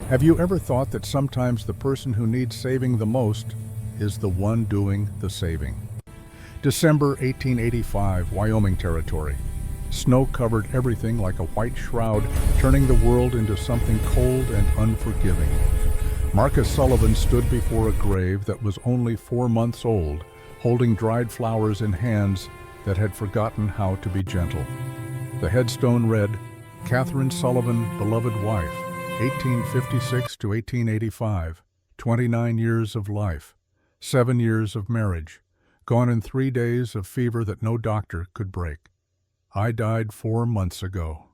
Have you ever thought that sometimes the person who needs saving the most is the one doing the saving? December 1885, Wyoming Territory. Snow covered everything like a white shroud, turning the world into something cold and unforgiving. Marcus Sullivan stood before a grave that was only 4 months old, holding dried flowers in hands that had forgotten how to be gentle. The headstone read, "Catherine Sullivan, beloved wife, 1856 to 1885, 29 years of life, 7 years of marriage, gone in 3 days of fever that no doctor could break. I died 4 months ago."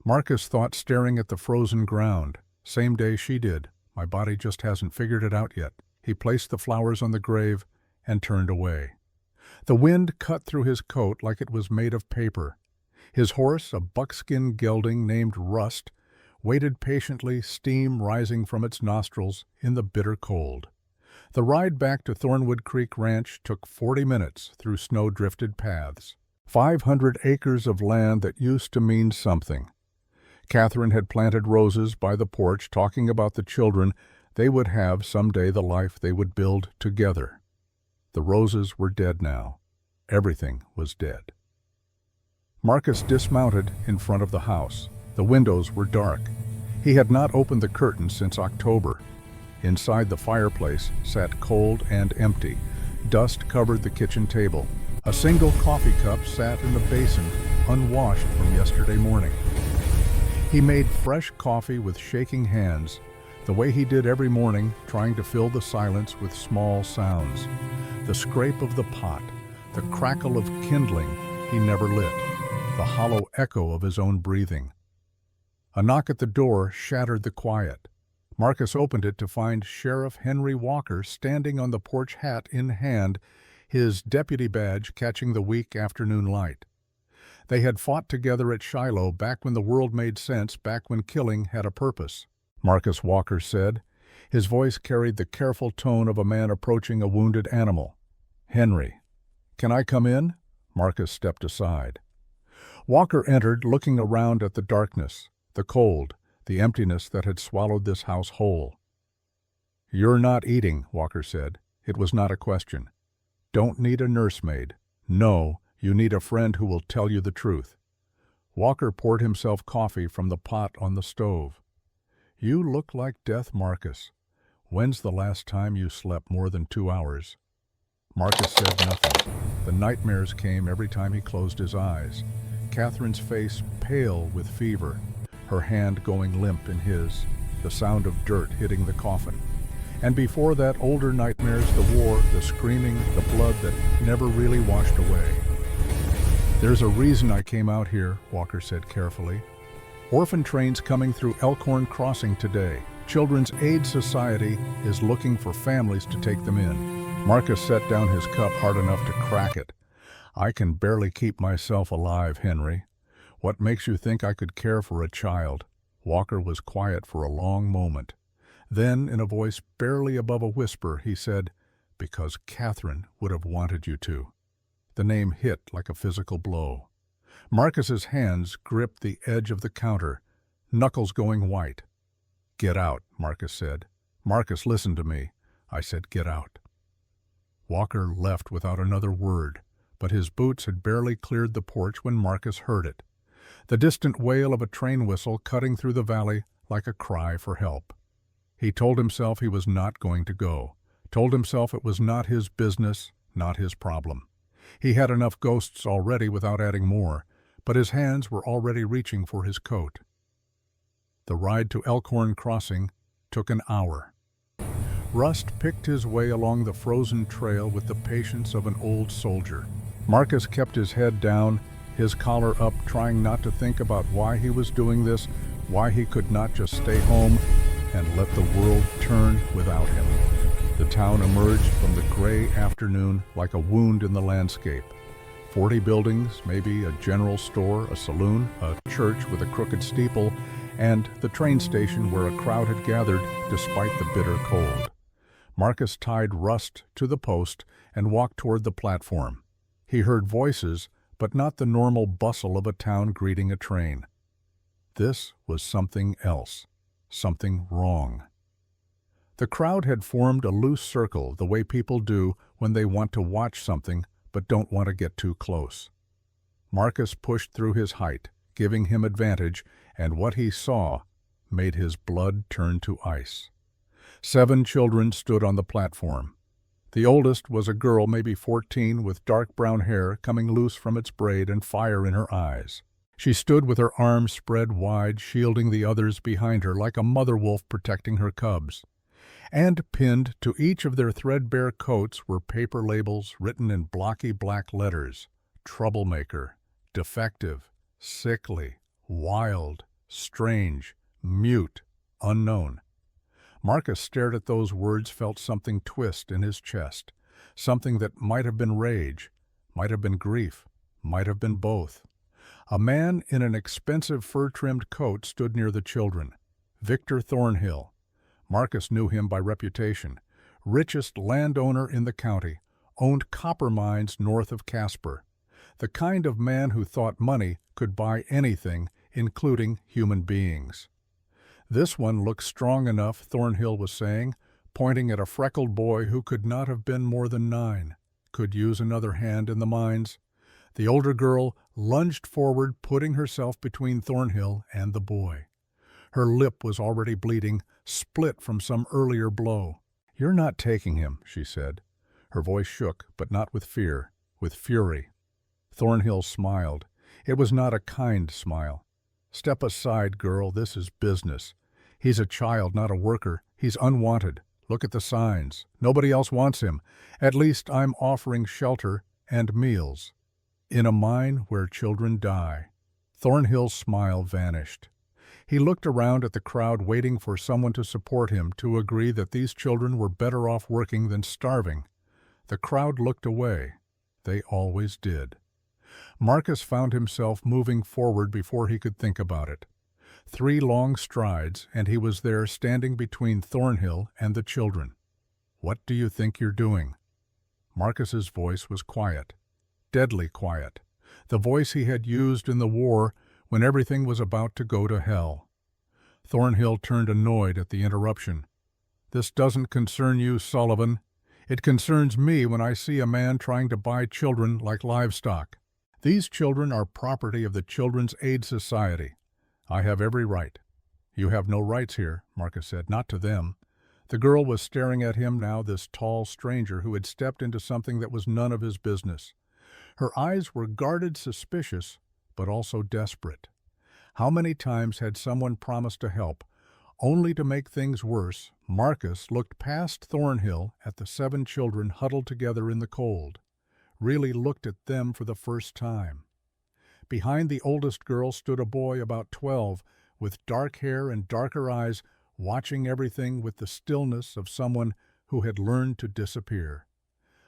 Marcus thought, staring at the frozen ground, "Same day she did. My body just hasn't figured it out yet." He placed the flowers on the grave and turned away. The wind cut through his coat like it was made of paper. His horse, a buckskin gelding named Rust, waited patiently, steam rising from its nostrils in the bitter cold. The ride back to Thornwood Creek Ranch took 40 minutes through snow-drifted paths. 500 acres of land that used to mean something. Catherine had planted roses by the porch, talking about the children they would have someday, the life they would build together. The roses were dead now. Everything was dead. Marcus dismounted in front of the house. The windows were dark. He had not opened the curtains since October. Inside, the fireplace sat cold and empty. Dust covered the kitchen table. A single coffee cup sat in the basin, unwashed from yesterday morning. He made fresh coffee with shaking hands, the way he did every morning, trying to fill the silence with small sounds. The scrape of the pot, the crackle of kindling he never lit, the hollow echo of his own breathing. A knock at the door shattered the quiet. Marcus opened it to find Sheriff Henry Walker standing on the porch, hat in hand, his deputy badge catching the weak afternoon light. They had fought together at Shiloh back when the world made sense, back when killing had a purpose. Marcus, Walker said. His voice carried the careful tone of a man approaching a wounded animal. "Henry, can I come in?" Marcus stepped aside. Walker entered, looking around at the darkness, the cold, the emptiness that had swallowed this house whole. "You're not eating," Walker said. It was not a question. "Don't need a nursemaid. No, you need a friend who will tell you the truth." Walker poured himself coffee from the pot on the stove. "You look like death, Marcus. When's the last time you slept more than 2 hours?" Marcus said nothing. The nightmares came every time he closed his eyes. Catherine's face pale with fever, her hand going limp in his, the sound of dirt hitting the coffin. And before that, older nightmares, the war, the screaming, the blood that never really washed away. "There's a reason I came out here," Walker said carefully. "Orphan trains coming through Elkhorn Crossing today. Children's Aid Society is looking for families to take them in." Marcus set down his cup hard enough to crack it. "I can barely keep myself alive, Henry. What makes you think I could care for a child?" Walker was quiet for a long moment. Then, in a voice barely above a whisper, he said, "Because Catherine would have wanted you to." The name hit like a physical blow. Marcus's hands gripped the edge of the counter, knuckles going white. "Get out," Marcus said. "Marcus, listen to me." I said, "Get out." Walker left without another word, but his boots had barely cleared the porch when Marcus heard it. The distant wail of a train whistle cutting through the valley like a cry for help. He told himself he was not going to go, told himself it was not his business, not his problem. He had enough ghosts already without adding more, but his hands were already reaching for his coat. The ride to Elkhorn Crossing took an hour. Rust picked his way along the frozen trail with the patience of an old soldier. Marcus kept his head down, his collar up, trying not to think about why he was doing this, why he could not just stay home and let the world turn without him. The town emerged from the gray afternoon like a wound in the landscape. 40 buildings, maybe a general store, a saloon, a church with a crooked steeple, and the train station where a crowd had gathered despite the bitter cold. Marcus tied Rust to the post and walked toward the platform. He heard voices, but not the normal bustle of a town greeting a train. This was something else. something wrong. The crowd had formed a loose circle the way people do when they want to watch something but don't want to get too close. Marcus pushed through his height, giving him advantage, and what he saw made his blood turn to ice. 7 children stood on the platform. The oldest was a girl, maybe 14, with dark brown hair coming loose from its braid and fire in her eyes. She stood with her arms spread wide, shielding the others behind her like a mother wolf protecting her cubs. And pinned to each of their threadbare coats were paper labels written in blocky black letters: troublemaker, defective, sickly, wild, strange, mute, unknown. Marcus stared at those words, felt something twist in his chest, something that might have been rage, might have been grief, might have been both. A man in an expensive fur-trimmed coat stood near the children. Victor Thornhill. Marcus knew him by reputation. Richest landowner in the county, owned copper mines north of Casper. The kind of man who thought money could buy anything, including human beings. "This one looks strong enough," Thornhill was saying, pointing at a freckled boy who could not have been more than 9. Could use another hand in the mines. The older girl lunged forward, putting herself between Thornhill and the boy. Her lip was already bleeding, split from some earlier blow. "You're not taking him," she said. Her voice shook, but not with fear, with fury. Thornhill smiled. It was not a kind smile. "Step aside, girl, this is business. He's a child, not a worker. He's unwanted. Look at the signs. Nobody else wants him. At least I'm offering shelter and meals. In a mine where children die." Thornhill's smile vanished. He looked around at the crowd, waiting for someone to support him, to agree that these children were better off working than starving. The crowd looked away. They always did. Marcus found himself moving forward before he could think about it. 3 long strides, and he was there, standing between Thornhill and the children. "What do you think you're doing?" Marcus's voice was quiet, deadly quiet, the voice he had used in the war when everything was about to go to hell. Thornhill turned annoyed at the interruption. "This doesn't concern you, Sullivan. It concerns me when I see a man trying to buy children like livestock. These children are property of the Children's Aid Society. I have every right." "You have no rights here," Marcus said. "Not to them." The girl was staring at him now, this tall stranger who had stepped into something that was none of his business. Her eyes were guarded, suspicious, but also desperate. How many times had someone promised to help, only to make things worse? Marcus looked past Thornhill at the 7 children huddled together in the cold, really looked at them for the first time. Behind the oldest girl stood a boy about 12, with dark hair and darker eyes, watching everything with the stillness of someone who had learned to disappear.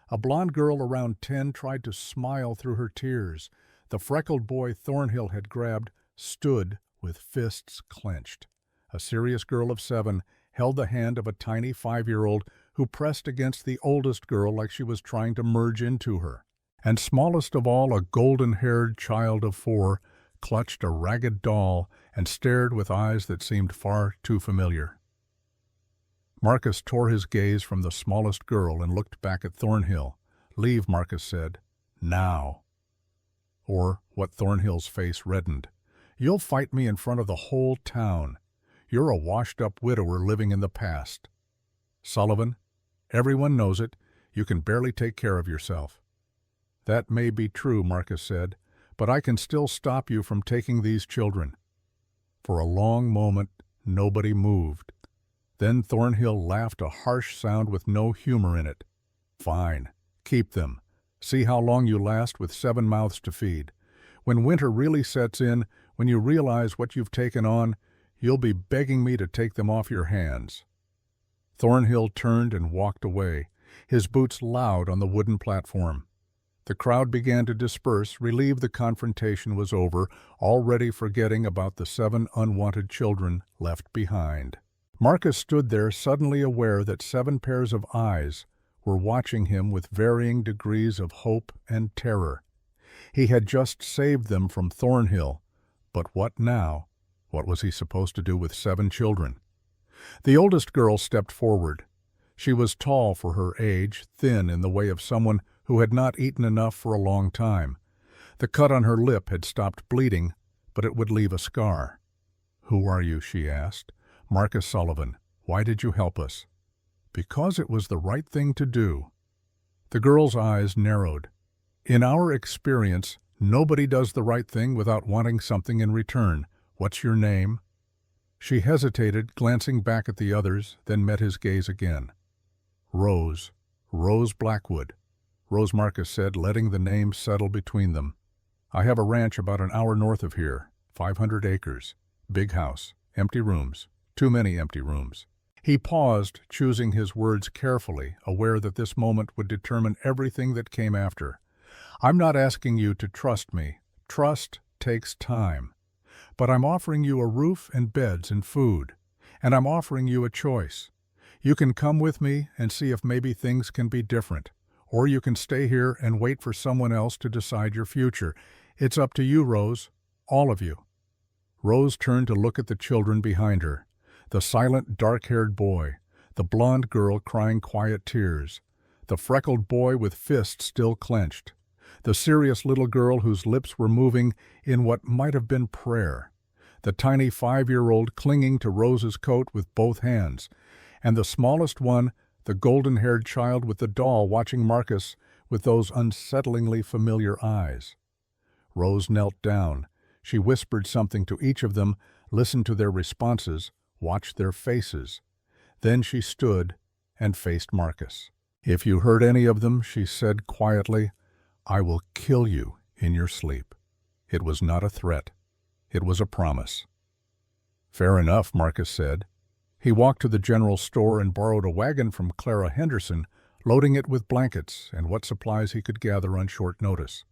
A blonde girl around 10 tried to smile through her tears. The freckled boy Thornhill had grabbed stood with fists clenched. A serious girl of 7 held the hand of a tiny 5-year-old who pressed against the oldest girl like she was trying to merge into her. And smallest of all, a golden-haired child of 4 clutched a ragged doll and stared with eyes that seemed far too familiar. Marcus tore his gaze from the smallest girl and looked back at Thornhill. "Leave," Marcus said. "Now." Or what Thornhill's face reddened. "You'll fight me in front of the whole town. You're a washed-up widower living in the past. Sullivan, everyone knows it. You can barely take care of yourself." "That may be true," Marcus said, "but I can still stop you from taking these children." For a long moment, nobody moved. Then Thornhill laughed, a harsh sound with no humor in it. "Fine. Keep them. See how long you last with 7 mouths to feed. When winter really sets in, when you realize what you've taken on, you'll be begging me to take them off your hands." Thornhill turned and walked away, his boots loud on the wooden platform. The crowd began to disperse, relieved the confrontation was over, already forgetting about the 7 unwanted children left behind. Marcus stood there, suddenly aware that 7 pairs of eyes were watching him with varying degrees of hope and terror. He had just saved them from Thornhill, but what now? What was he supposed to do with 7 children? The oldest girl stepped forward. She was tall for her age, thin in the way of someone who had not eaten enough for a long time. The cut on her lip had stopped bleeding, but it would leave a scar. "Who are you?" she asked. "Marcus Sullivan. Why did you help us?" "Because it was the right thing to do." The girl's eyes narrowed. "In our experience, nobody does the right thing without wanting something in return. What's your name?" She hesitated, glancing back at the others, then met his gaze again. "Rose. Rose Blackwood," Rose Marcus said, letting the name settle between them. "I have a ranch about an hour north of here, 500 acres. Big house, empty rooms, too many empty rooms." He paused, choosing his words carefully, aware that this moment would determine everything that came after. "I'm not asking you to trust me. Trust takes time. But I'm offering you a roof and beds and food. And I'm offering you a choice. You can come with me and see if maybe things can be different. Or you can stay here and wait for someone else to decide your future. It's up to you, Rose. All of you." Rose turned to look at the children behind her. The silent, dark-haired boy, the blonde girl crying quiet tears, the freckled boy with fists still clenched, the serious little girl whose lips were moving in what might have been prayer, the tiny 5-year-old clinging to Rose's coat with both hands, and the smallest one, the golden-haired child with the doll watching Marcus with those unsettlingly familiar eyes. Rose knelt down. She whispered something to each of them, listened to their responses, watched their faces. Then she stood and faced Marcus. "If you hurt any of them," she said quietly, "I will kill you in your sleep." It was not a threat. It was a promise. "Fair enough," Marcus said. He walked to the general store and borrowed a wagon from Clara Henderson, loading it with blankets and what supplies he could gather on short notice.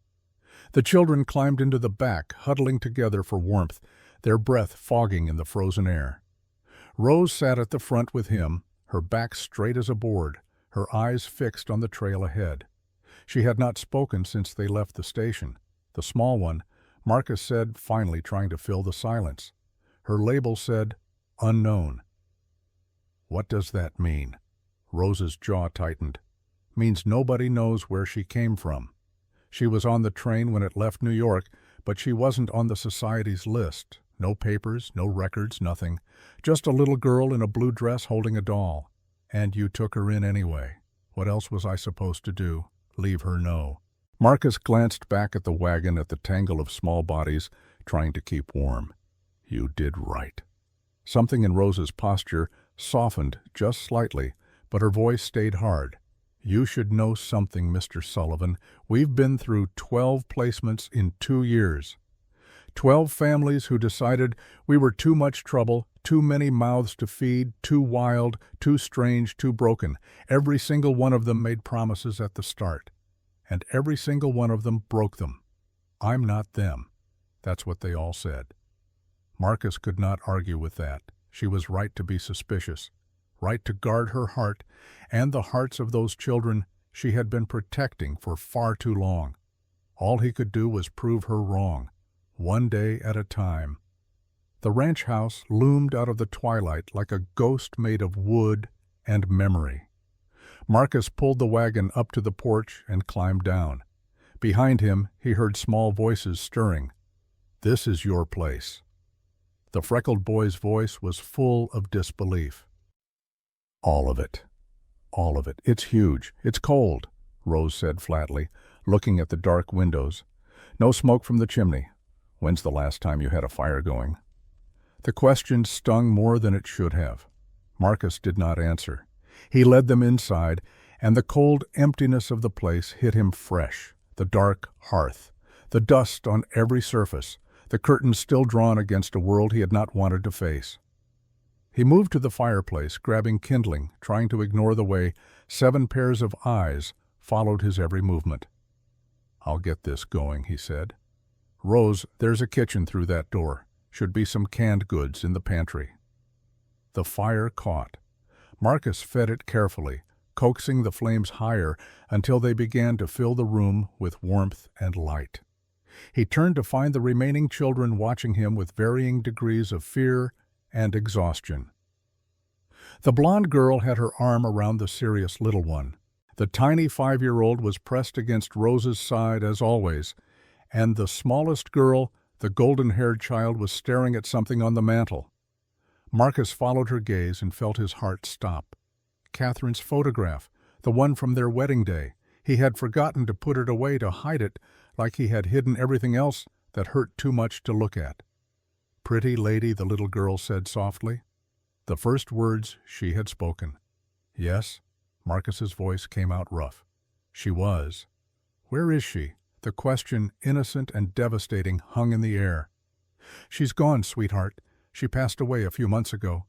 The children climbed into the back, huddling together for warmth, their breath fogging in the frozen air. Rose sat at the front with him, her back straight as a board, her eyes fixed on the trail ahead. She had not spoken since they left the station. The small one, Marcus said, finally trying to fill the silence. Her label said, "Unknown." "What does that mean?" Rose's jaw tightened. "Means nobody knows where she came from. She was on the train when it left New York, but she wasn't on the society's list. No papers, no records, nothing. Just a little girl in a blue dress holding a doll. And you took her in anyway. What else was I supposed to do? Leave her know?" Marcus glanced back at the wagon, at the tangle of small bodies, trying to keep warm. "You did right." Something in Rose's posture softened just slightly, but her voice stayed hard. "You should know something, Mr. Sullivan. We've been through 12 placements in 2 years. 12 families who decided we were too much trouble, too many mouths to feed, too wild, too strange, too broken. Every single one of them made promises at the start. And every single one of them broke them. I'm not them." That's what they all said. Marcus could not argue with that. She was right to be suspicious, right to guard her heart and the hearts of those children she had been protecting for far too long. All he could do was prove her wrong, one day at a time. The ranch house loomed out of the twilight like a ghost made of wood and memory. Marcus pulled the wagon up to the porch and climbed down. Behind him, he heard small voices stirring. "This is your place." The freckled boy's voice was full of disbelief. "All of it. All of it. It's huge. It's cold," Rose said flatly, looking at the dark windows. "No smoke from the chimney. When's the last time you had a fire going?" The question stung more than it should have. Marcus did not answer. He led them inside, and the cold emptiness of the place hit him fresh. The dark hearth, the dust on every surface, the curtains still drawn against a world he had not wanted to face. He moved to the fireplace, grabbing kindling, trying to ignore the way 7 pairs of eyes followed his every movement. "I'll get this going," he said. "Rose, there's a kitchen through that door. Should be some canned goods in the pantry." The fire caught. Marcus fed it carefully, coaxing the flames higher until they began to fill the room with warmth and light. He turned to find the remaining children watching him with varying degrees of fear and exhaustion. The blonde girl had her arm around the serious little one. The tiny 5-year-old was pressed against Rose's side as always, and the smallest girl, the golden-haired child, was staring at something on the mantel. Marcus followed her gaze and felt his heart stop. Catherine's photograph, the one from their wedding day. He had forgotten to put it away, to hide it, like he had hidden everything else that hurt too much to look at. "Pretty lady," the little girl said softly. The first words she had spoken. "Yes?" Marcus's voice came out rough. "She was." "Where is she?" The question, innocent and devastating, hung in the air. "She's gone, sweetheart. She passed away a few months ago."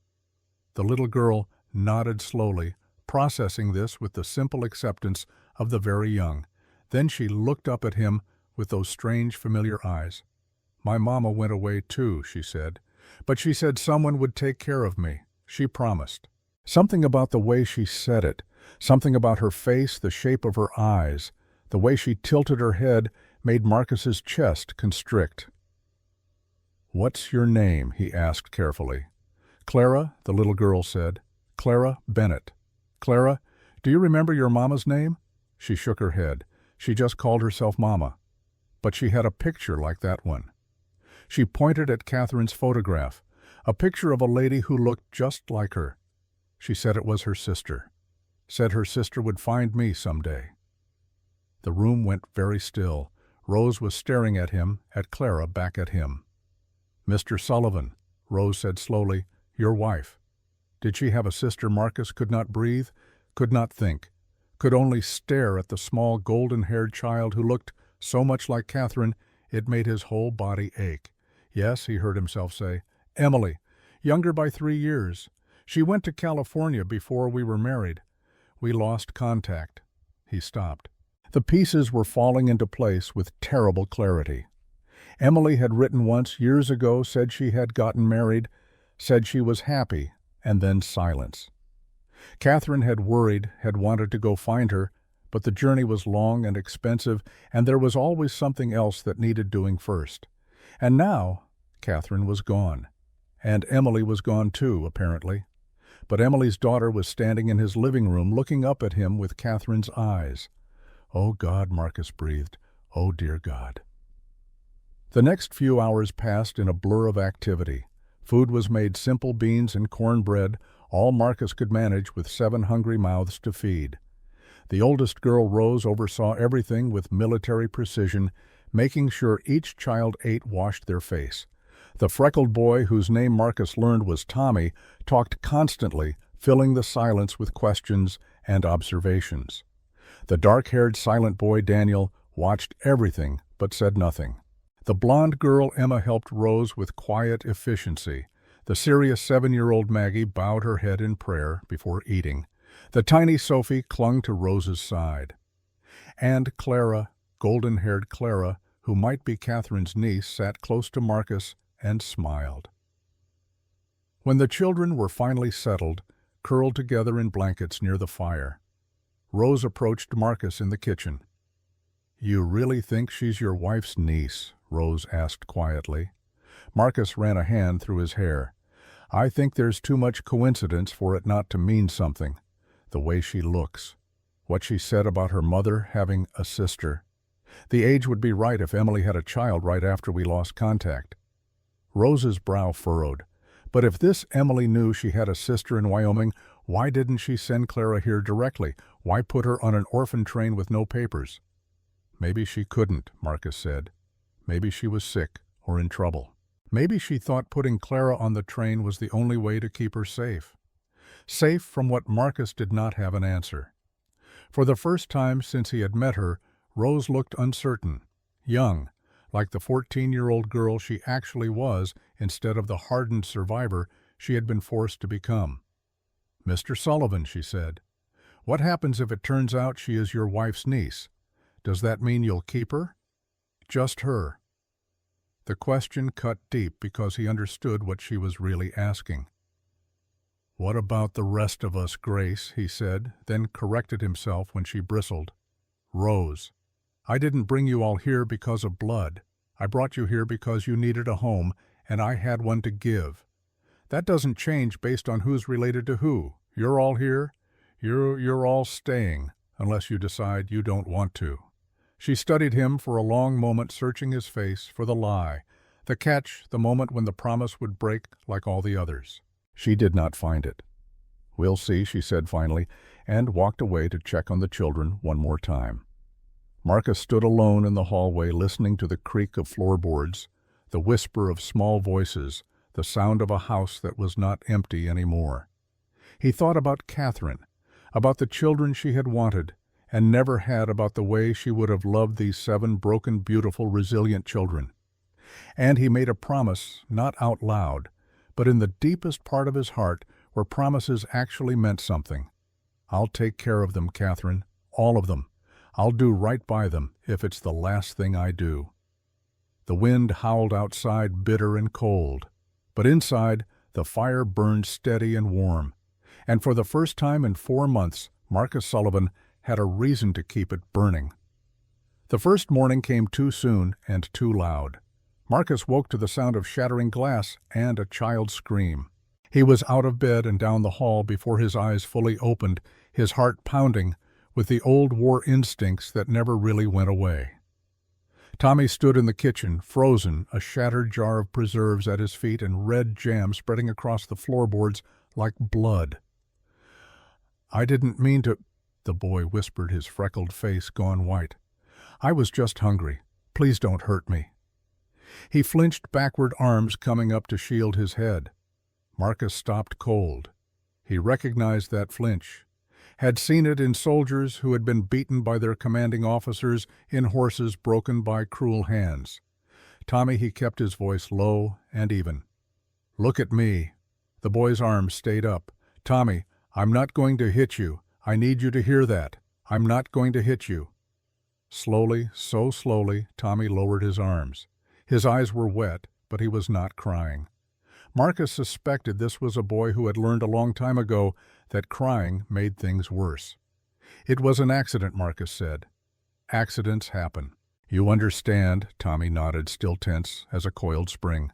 The little girl nodded slowly, processing this with the simple acceptance of the very young. Then she looked up at him with those strange, familiar eyes. "My mama went away too," she said. "But she said someone would take care of me. She promised." Something about the way she said it, something about her face, the shape of her eyes, the way she tilted her head, made Marcus's chest constrict. "What's your name?" he asked carefully. "Clara," the little girl said. "Clara Bennett." "Clara, do you remember your mama's name?" She shook her head. She just called herself Mama. But she had a picture like that one. She pointed at Catherine's photograph, a picture of a lady who looked just like her. She said it was her sister. Said her sister would find me someday. The room went very still. Rose was staring at him, at Clara, back at him. "Mr. Sullivan," Rose said slowly, "your wife. Did she have a sister?" Marcus could not breathe, could not think, could only stare at the small golden-haired child who looked so much like Catherine it made his whole body ache. "Yes," he heard himself say. "Emily, younger by 3 years. She went to California before we were married. We lost contact." He stopped. The pieces were falling into place with terrible clarity. Emily had written once, years ago, said she had gotten married, said she was happy, and then silence. Catherine had worried, had wanted to go find her, but the journey was long and expensive, and there was always something else that needed doing first. And now Catherine was gone. And Emily was gone too, apparently. But Emily's daughter was standing in his living room looking up at him with Catherine's eyes. "Oh God," Marcus breathed. "Oh dear God." The next few hours passed in a blur of activity. Food was made, simple beans and cornbread, all Marcus could manage with 7 hungry mouths to feed. The oldest girl, Rose, oversaw everything with military precision, making sure each child ate, washed their face. The freckled boy, whose name Marcus learned was Tommy, talked constantly, filling the silence with questions and observations. The dark-haired silent boy, Daniel, watched everything but said nothing. The blonde girl, Emma, helped Rose with quiet efficiency. The serious 7-year-old Maggie bowed her head in prayer before eating. The tiny Sophie clung to Rose's side. And Clara, golden-haired Clara, who might be Catherine's niece, sat close to Marcus and smiled. When the children were finally settled, curled together in blankets near the fire, Rose approached Marcus in the kitchen. "You really think she's your wife's niece?" Rose asked quietly. Marcus ran a hand through his hair. "I think there's too much coincidence for it not to mean something. The way she looks. What she said about her mother having a sister. The age would be right if Emily had a child right after we lost contact." Rose's brow furrowed. But if this Emily knew she had a sister in Wyoming, why didn't she send Clara here directly? Why put her on an orphan train with no papers? "Maybe she couldn't," Marcus said. "Maybe she was sick or in trouble. Maybe she thought putting Clara on the train was the only way to keep her safe." Safe from what Marcus did not have an answer. For the first time since he had met her, Rose looked uncertain, young, like the 14-year-old girl she actually was instead of the hardened survivor she had been forced to become. "Mr. Sullivan," she said, "what happens if it turns out she is your wife's niece? Does that mean you'll keep her? Just her?" The question cut deep because he understood what she was really asking. "What about the rest of us, Grace?" he said, then corrected himself when she bristled. "Rose, I didn't bring you all here because of blood. I brought you here because you needed a home, and I had one to give. That doesn't change based on who's related to who. You're all here. You're all staying, unless you decide you don't want to." She studied him for a long moment, searching his face for the lie, the catch, the moment when the promise would break like all the others. She did not find it. "We'll see," she said finally, and walked away to check on the children one more time. Marcus stood alone in the hallway, listening to the creak of floorboards, the whisper of small voices, the sound of a house that was not empty anymore. He thought about Catherine, about the children she had wanted and never had, about the way she would have loved these 7 broken, beautiful, resilient children. And he made a promise, not out loud, but in the deepest part of his heart, where promises actually meant something. "I'll take care of them, Catherine, all of them. I'll do right by them if it's the last thing I do." The wind howled outside, bitter and cold, but inside the fire burned steady and warm, and for the first time in 4 months, Marcus Sullivan had a reason to keep it burning. The first morning came too soon and too loud. Marcus woke to the sound of shattering glass and a child's scream. He was out of bed and down the hall before his eyes fully opened, his heart pounding with the old war instincts that never really went away. Tommy stood in the kitchen, frozen, a shattered jar of preserves at his feet and red jam spreading across the floorboards like blood. "I didn't mean to," the boy whispered, his freckled face gone white. "I was just hungry. Please don't hurt me." He flinched backward, arms coming up to shield his head. Marcus stopped cold. He recognized that flinch, had seen it in soldiers who had been beaten by their commanding officers, in horses broken by cruel hands. "Tommy," he kept his voice low and even. "Look at me." The boy's arms stayed up. "Tommy, I'm not going to hit you. I need you to hear that. I'm not going to hit you." Slowly, so slowly, Tommy lowered his arms. His eyes were wet, but he was not crying. Marcus suspected this was a boy who had learned a long time ago that crying made things worse. "It was an accident," Marcus said. "Accidents happen." "You understand," Tommy nodded, still tense as a coiled spring.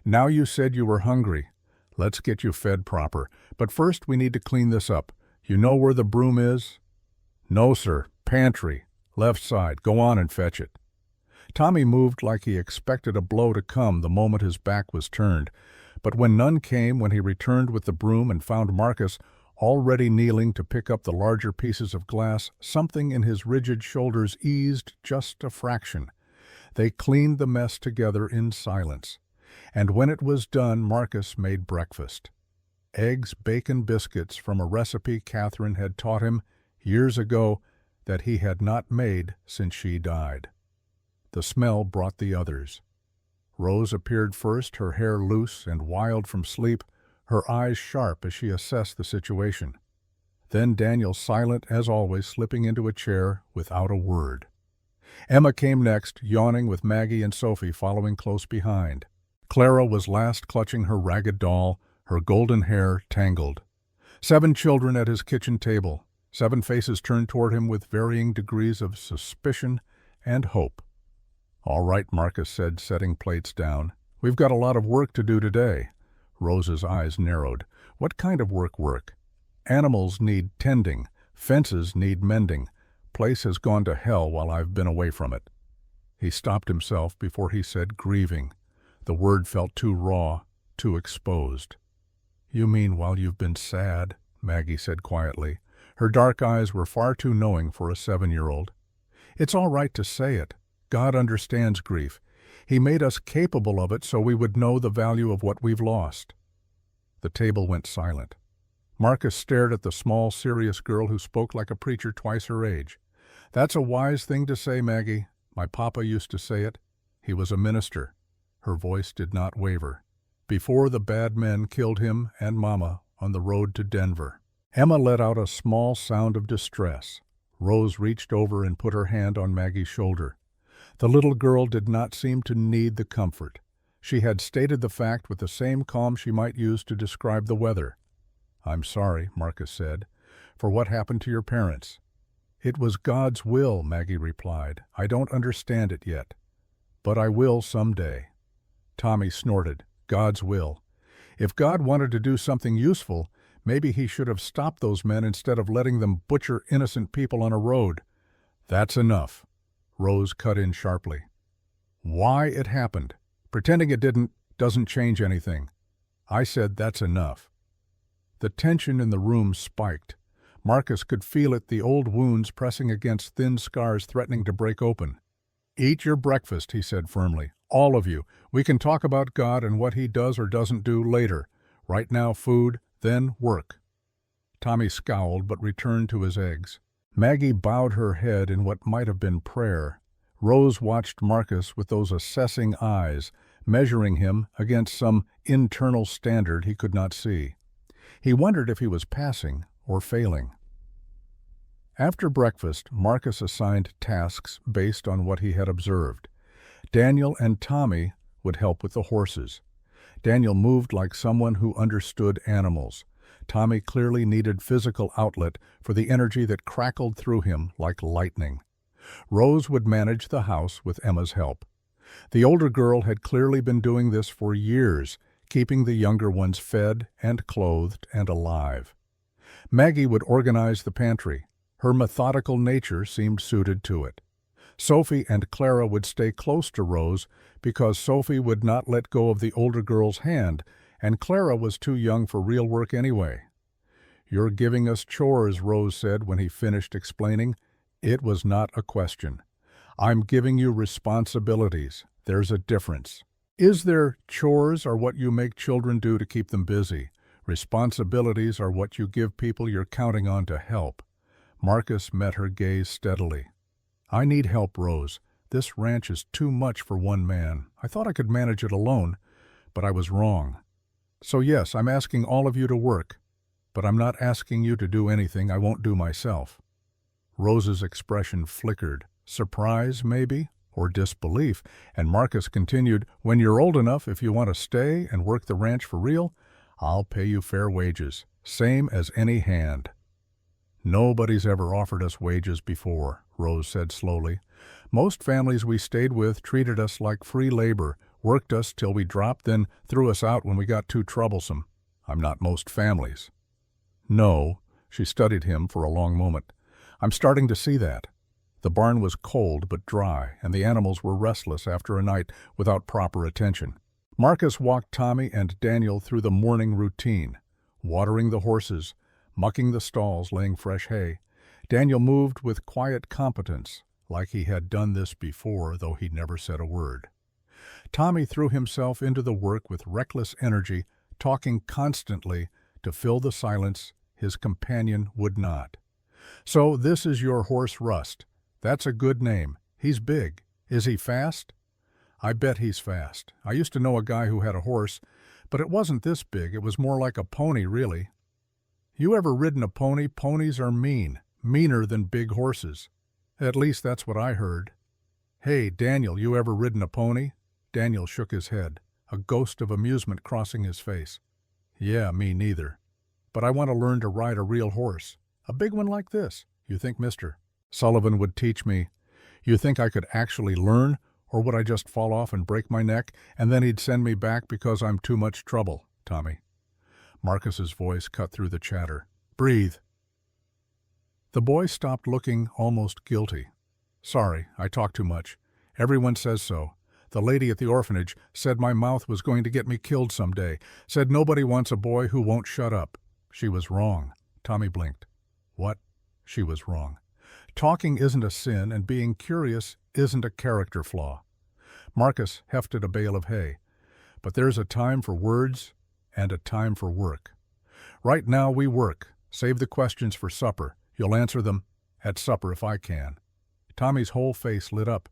"Now you said you were hungry. Let's get you fed proper. But first we need to clean this up. You know where the broom is?" "No, sir. Pantry. Left side. Go on and fetch it." Tommy moved like he expected a blow to come the moment his back was turned, but when none came, when he returned with the broom and found Marcus already kneeling to pick up the larger pieces of glass, something in his rigid shoulders eased just a fraction. They cleaned the mess together in silence, and when it was done, Marcus made breakfast. Eggs, bacon, biscuits from a recipe Catherine had taught him years ago that he had not made since she died. The smell brought the others. Rose appeared first, her hair loose and wild from sleep, her eyes sharp as she assessed the situation. Then Daniel, silent as always, slipping into a chair without a word. Emma came next, yawning, with Maggie and Sophie following close behind. Clara was last, clutching her ragged doll, her golden hair tangled. 7 children at his kitchen table, 7 faces turned toward him with varying degrees of suspicion and hope. "All right," Marcus said, setting plates down. "We've got a lot of work to do today." Rose's eyes narrowed. "What kind of work? Animals need tending. Fences need mending. Place has gone to hell while I've been away from it." He stopped himself before he said grieving. The word felt too raw, too exposed. "You mean while you've been sad," Maggie said quietly. Her dark eyes were far too knowing for a 7-year-old. "It's all right to say it. God understands grief. He made us capable of it so we would know the value of what we've lost." The table went silent. Marcus stared at the small, serious girl who spoke like a preacher twice her age. "That's a wise thing to say, Maggie. My papa used to say it. He was a minister." Her voice did not waver. "Before the bad men killed him and Mama on the road to Denver." Emma let out a small sound of distress. Rose reached over and put her hand on Maggie's shoulder. The little girl did not seem to need the comfort. She had stated the fact with the same calm she might use to describe the weather. "I'm sorry," Marcus said, "for what happened to your parents." "It was God's will," Maggie replied. "I don't understand it yet, but I will someday." Tommy snorted. "God's will. If God wanted to do something useful, maybe he should have stopped those men instead of letting them butcher innocent people on a road. That's enough, Rose cut in sharply. Why it happened, pretending it didn't, doesn't change anything. I said that's enough. The tension in the room spiked. Marcus could feel it, the old wounds pressing against thin scars threatening to break open. Eat your breakfast, he said firmly. All of you. We can talk about God and what he does or doesn't do later. Right now, food, then work. Tommy scowled but returned to his eggs. Maggie bowed her head in what might have been prayer. Rose watched Marcus with those assessing eyes, measuring him against some internal standard he could not see. He wondered if he was passing or failing. After breakfast, Marcus assigned tasks based on what he had observed. Daniel and Tommy would help with the horses. Daniel moved like someone who understood animals. Tommy clearly needed physical outlet for the energy that crackled through him like lightning. Rose would manage the house with Emma's help. The older girl had clearly been doing this for years, keeping the younger ones fed and clothed and alive. Maggie would organize the pantry. Her methodical nature seemed suited to it. Sophie and Clara would stay close to Rose because Sophie would not let go of the older girl's hand, and Clara was too young for real work anyway. "You're giving us chores," Rose said when he finished explaining. It was not a question. "I'm giving you responsibilities. There's a difference. Is there chores are what you make children do to keep them busy? Responsibilities are what you give people you're counting on to help." Marcus met her gaze steadily. "I need help, Rose. This ranch is too much for one man. I thought I could manage it alone, but I was wrong. So yes, I'm asking all of you to work, but I'm not asking you to do anything I won't do myself." Rose's expression flickered. Surprise, maybe, or disbelief, and Marcus continued, "When you're old enough, if you want to stay and work the ranch for real, I'll pay you fair wages, same as any hand." "Nobody's ever offered us wages before," Rose said slowly. "Most families we stayed with treated us like free labor, worked us till we dropped, then threw us out when we got too troublesome. I'm not most families." "No," she studied him for a long moment. "I'm starting to see that." The barn was cold but dry, and the animals were restless after a night without proper attention. Marcus walked Tommy and Daniel through the morning routine, watering the horses, mucking the stalls, laying fresh hay. Daniel moved with quiet competence, like he had done this before, though he never said a word. Tommy threw himself into the work with reckless energy, talking constantly to fill the silence his companion would not. "So this is your horse Rust. That's a good name. He's big. Is he fast?" "I bet he's fast. I used to know a guy who had a horse, but it wasn't this big. It was more like a pony, really." "You ever ridden a pony? Ponies are mean, meaner than big horses. At least that's what I heard." "Hey, Daniel, you ever ridden a pony?" Daniel shook his head, a ghost of amusement crossing his face. "Yeah, me neither. But I want to learn to ride a real horse. A big one like this. You think Mr. Sullivan would teach me? You think I could actually learn, or would I just fall off and break my neck, and then he'd send me back because I'm too much trouble, Tommy?" Marcus's voice cut through the chatter. "Breathe." The boy stopped, looking almost guilty. "Sorry, I talk too much. Everyone says so. The lady at the orphanage said my mouth was going to get me killed someday, said nobody wants a boy who won't shut up. She was wrong." Tommy blinked. "What?" "She was wrong. Talking isn't a sin, and being curious isn't a character flaw." Marcus hefted a bale of hay. "But there's a time for words and a time for work. Right now we work. Save the questions for supper. You'll answer them at supper if I can." Tommy's whole face lit up.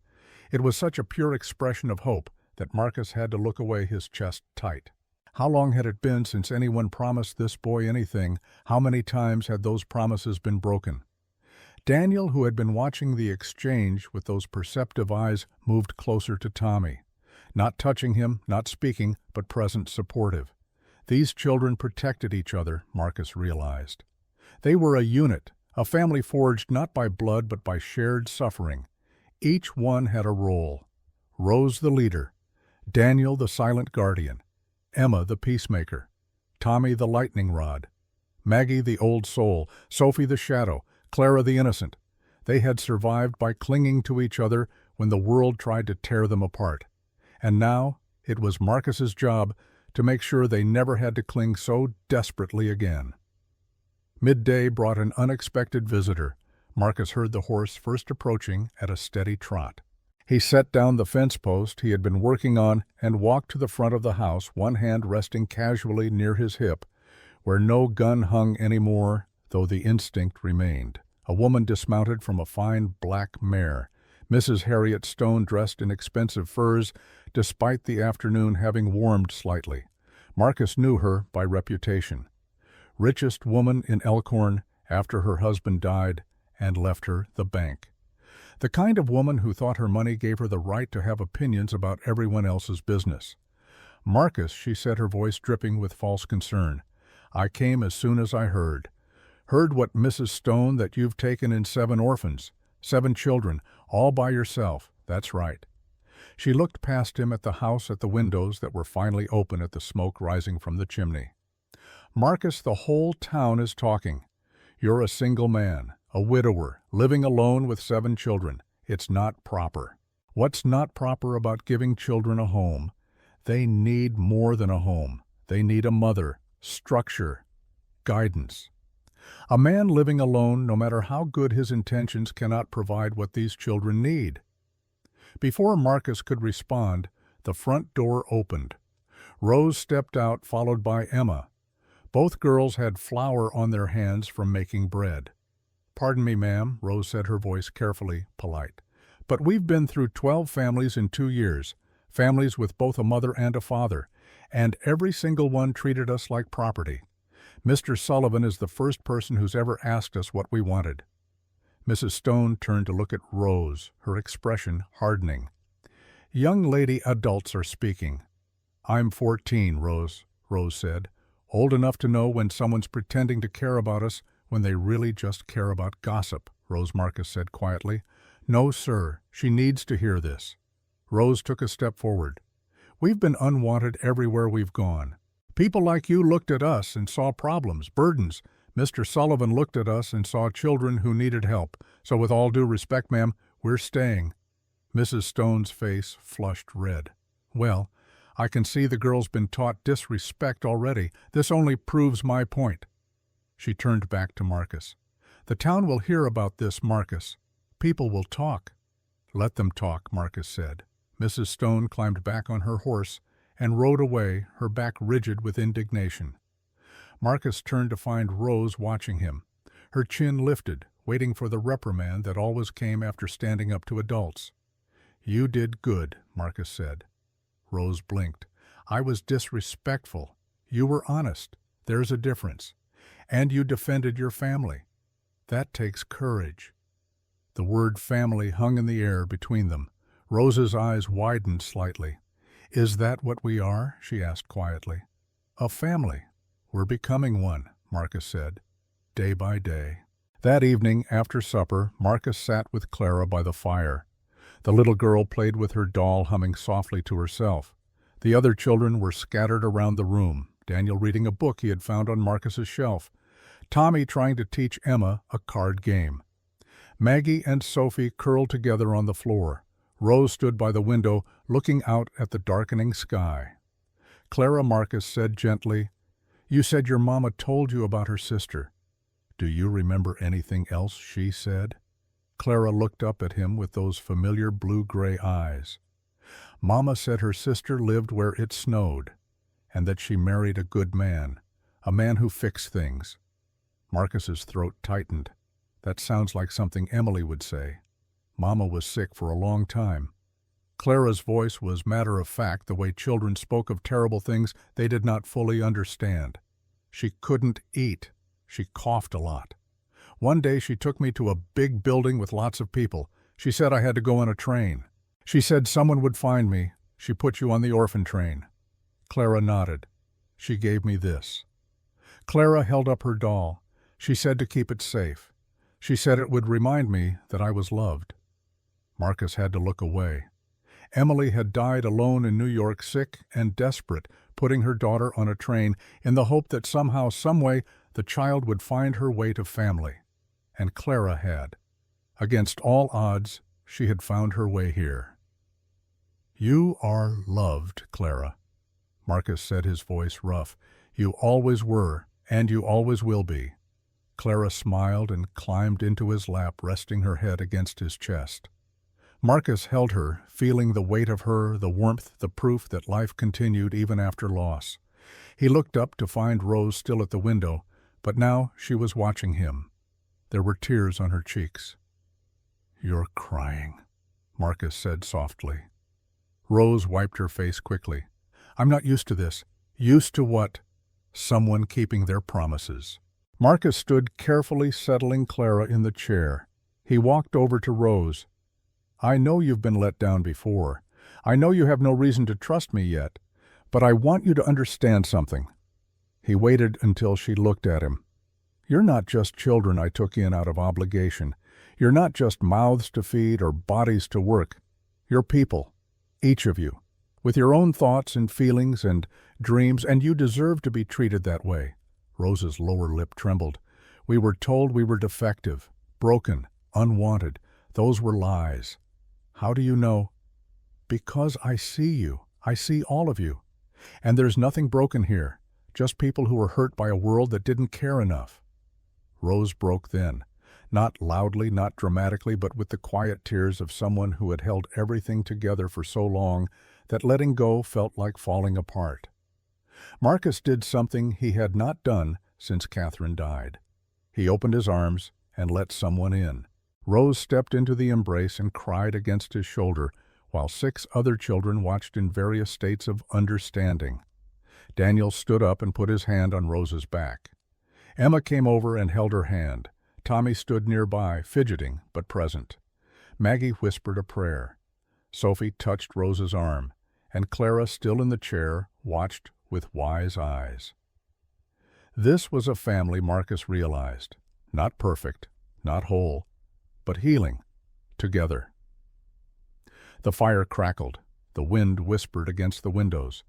It was such a pure expression of hope that Marcus had to look away, his chest tight. How long had it been since anyone promised this boy anything? How many times had those promises been broken? Daniel, who had been watching the exchange with those perceptive eyes, moved closer to Tommy. Not touching him, not speaking, but present, supportive. These children protected each other, Marcus realized. They were a unit, a family forged not by blood but by shared suffering. Each one had a role. Rose the leader, Daniel the silent guardian, Emma the peacemaker. Tommy the lightning rod, Maggie the old soul, Sophie the shadow, Clara the innocent. They had survived by clinging to each other when the world tried to tear them apart. And now it was Marcus's job to make sure they never had to cling so desperately again. Midday brought an unexpected visitor. Marcus heard the horse first approaching at a steady trot. He set down the fence post he had been working on and walked to the front of the house, one hand resting casually near his hip, where no gun hung anymore, though the instinct remained. A woman dismounted from a fine black mare, Mrs. Harriet Stone, dressed in expensive furs, despite the afternoon having warmed slightly. Marcus knew her by reputation. Richest woman in Elkhorn after her husband died and left her the bank. The kind of woman who thought her money gave her the right to have opinions about everyone else's business. "Marcus," she said, her voice dripping with false concern, "I came as soon as I heard. Heard what Mrs. Stone, that you've taken in 7 orphans, 7 children, all by yourself. That's right." She looked past him at the house, at the windows that were finally open at the smoke rising from the chimney. "Marcus, the whole town is talking. You're a single man, a widower, living alone with 7 children. It's not proper." "What's not proper about giving children a home? They need more than a home. They need a mother, structure, guidance. A man living alone, no matter how good his intentions, cannot provide what these children need." Before Marcus could respond, the front door opened. Rose stepped out, followed by Emma. Both girls had flour on their hands from making bread. "Pardon me, ma'am," Rose said, her voice carefully polite, "but we've been through 12 families in 2 years, families with both a mother and a father, and every single one treated us like property. Mr. Sullivan is the first person who's ever asked us what we wanted." Mrs. Stone turned to look at Rose, her expression hardening. "Young lady adults are speaking." "I'm 14, Rose," Rose said. "Old enough to know when someone's pretending to care about us when they really just care about gossip," Rose Marcus said quietly. "No, sir, she needs to hear this." Rose took a step forward. "We've been unwanted everywhere we've gone. People like you looked at us and saw problems, burdens. Mr. Sullivan looked at us and saw children who needed help. So with all due respect, ma'am, we're staying." Mrs. Stone's face flushed red. "Well, I can see the girl's been taught disrespect already. This only proves my point." She turned back to Marcus. "The town will hear about this, Marcus. People will talk." "Let them talk," Marcus said. Mrs. Stone climbed back on her horse and rode away, her back rigid with indignation. Marcus turned to find Rose watching him, her chin lifted, waiting for the reprimand that always came after standing up to adults. "You did good," Marcus said. Rose blinked. "I was disrespectful. You were honest. There's a difference. And you defended your family. That takes courage." The word family hung in the air between them. Rose's eyes widened slightly. "Is that what we are?" she asked quietly. "A family. We're becoming one," Marcus said, "day by day." That evening, after supper, Marcus sat with Clara by the fire. The little girl played with her doll, humming softly to herself. The other children were scattered around the room, Daniel reading a book he had found on Marcus's shelf, Tommy trying to teach Emma a card game. Maggie and Sophie curled together on the floor. Rose stood by the window, looking out at the darkening sky. Clara, Marcus said gently, "You said your mama told you about her sister. Do you remember anything else she said?" Clara looked up at him with those familiar blue-gray eyes. "Mama said her sister lived where it snowed, and that she married a good man, a man who fixed things." Marcus's throat tightened. That sounds like something Emily would say. Mama was sick for a long time. Clara's voice was matter-of-fact, the way children spoke of terrible things they did not fully understand. She couldn't eat. She coughed a lot. One day she took me to a big building with lots of people. She said I had to go on a train. She said someone would find me. She put you on the orphan train. Clara nodded. She gave me this. Clara held up her doll. She said to keep it safe. She said it would remind me that I was loved. Marcus had to look away. Emily had died alone in New York, sick and desperate, putting her daughter on a train in the hope that somehow, someway, the child would find her way to family. And Clara had. Against all odds, she had found her way here. "You are loved, Clara," Marcus said, his voice rough. "You always were, and you always will be." Clara smiled and climbed into his lap, resting her head against his chest. Marcus held her, feeling the weight of her, the warmth, the proof that life continued even after loss. He looked up to find Rose still at the window, but now she was watching him. There were tears on her cheeks. "You're crying," Marcus said softly. Rose wiped her face quickly. "I'm not used to this." "Used to what?" "Someone keeping their promises." Marcus stood carefully settling Clara in the chair. He walked over to Rose. "I know you've been let down before. I know you have no reason to trust me yet. But I want you to understand something." He waited until she looked at him. "You're not just children I took in out of obligation. You're not just mouths to feed or bodies to work. You're people, each of you, with your own thoughts and feelings and dreams, and you deserve to be treated that way." Rose's lower lip trembled. "We were told we were defective, broken, unwanted. Those were lies." "How do you know?" "Because I see you. I see all of you. And there's nothing broken here, just people who were hurt by a world that didn't care enough." Rose broke then. Not loudly, not dramatically, but with the quiet tears of someone who had held everything together for so long that letting go felt like falling apart. Marcus did something he had not done since Catherine died. He opened his arms and let someone in. Rose stepped into the embrace and cried against his shoulder, while 6 other children watched in various states of understanding. Daniel stood up and put his hand on Rose's back. Emma came over and held her hand. Tommy stood nearby, fidgeting but present. Maggie whispered a prayer. Sophie touched Rose's arm, and Clara, still in the chair, watched with wise eyes. This was a family, Marcus realized. Not perfect, not whole, but healing, together. The fire crackled, the wind whispered against the windows,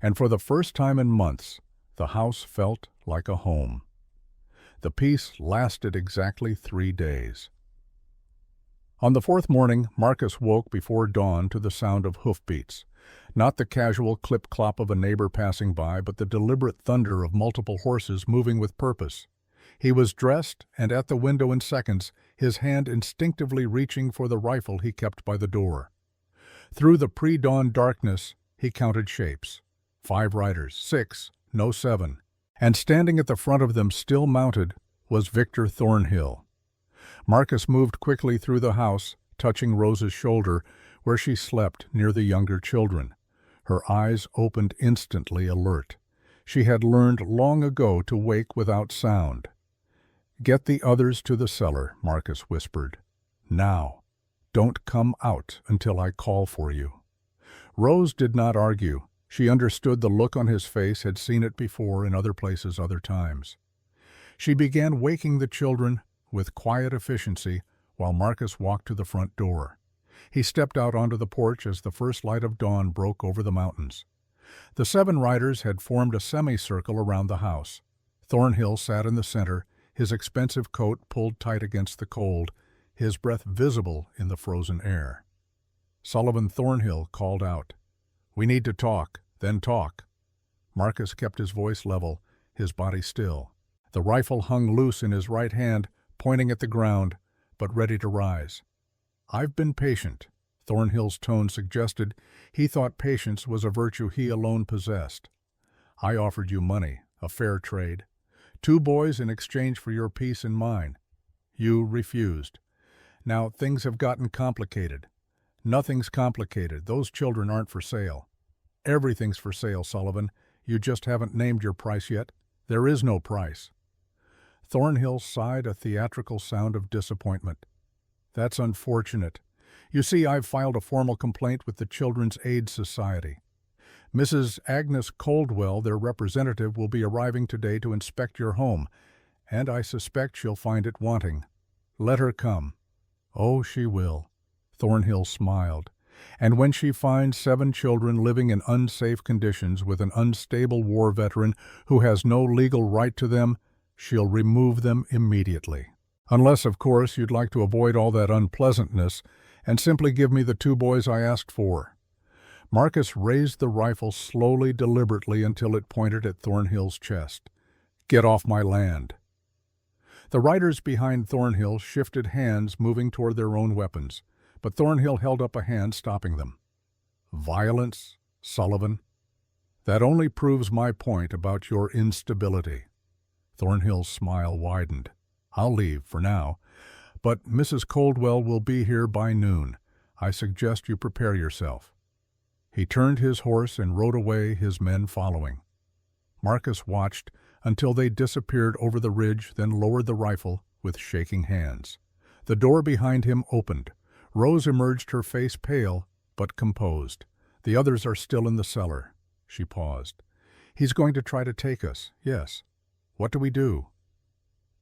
and for the first time in months, the house felt like a home. The peace lasted exactly 3 days. On the 4th morning, Marcus woke before dawn to the sound of hoofbeats. Not the casual clip-clop of a neighbor passing by, but the deliberate thunder of multiple horses moving with purpose. He was dressed and at the window in seconds, his hand instinctively reaching for the rifle he kept by the door. Through the pre-dawn darkness, he counted shapes. 5 riders, 6, no 7. And standing at the front of them, still mounted, was Victor Thornhill. Marcus moved quickly through the house, touching Rose's shoulder, where she slept near the younger children. Her eyes opened instantly, alert. She had learned long ago to wake without sound. "Get the others to the cellar," Marcus whispered. "Now. Don't come out until I call for you." Rose did not argue. She understood the look on his face, had seen it before in other places, other times. She began waking the children with quiet efficiency while Marcus walked to the front door. He stepped out onto the porch as the first light of dawn broke over the mountains. The 7 riders had formed a semicircle around the house. Thornhill sat in the center, his expensive coat pulled tight against the cold, his breath visible in the frozen air. Sullivan Thornhill called out, "We need to talk, then talk." Marcus kept his voice level, his body still. The rifle hung loose in his right hand, pointing at the ground, but ready to rise. "I've been patient," Thornhill's tone suggested. He thought patience was a virtue he alone possessed. "I offered you money, a fair trade. 2 boys in exchange for your peace and mine. You refused. Now things have gotten complicated." "Nothing's complicated. Those children aren't for sale." "Everything's for sale, Sullivan. You just haven't named your price yet. There is no price." Thornhill sighed a theatrical sound of disappointment. "That's unfortunate. You see, I've filed a formal complaint with the Children's Aid Society. Mrs. Agnes Coldwell, their representative, will be arriving today to inspect your home, and I suspect she'll find it wanting. Let her come." "Oh, she will." Thornhill smiled. And when she finds 7 children living in unsafe conditions with an unstable war veteran who has no legal right to them, she'll remove them immediately. Unless, of course, you'd like to avoid all that unpleasantness and simply give me the 2 boys I asked for." Marcus raised the rifle slowly, deliberately, until it pointed at Thornhill's chest. "Get off my land." The riders behind Thornhill shifted hands, moving toward their own weapons, but Thornhill held up a hand, stopping them. "Violence, Sullivan? That only proves my point about your instability." Thornhill's smile widened. "I'll leave, for now, but Mrs. Coldwell will be here by noon. I suggest you prepare yourself." He turned his horse and rode away, his men following. Marcus watched until they disappeared over the ridge, then lowered the rifle with shaking hands. The door behind him opened. Rose emerged, her face pale but composed. "The others are still in the cellar." She paused. "He's going to try to take us, yes. What do we do?"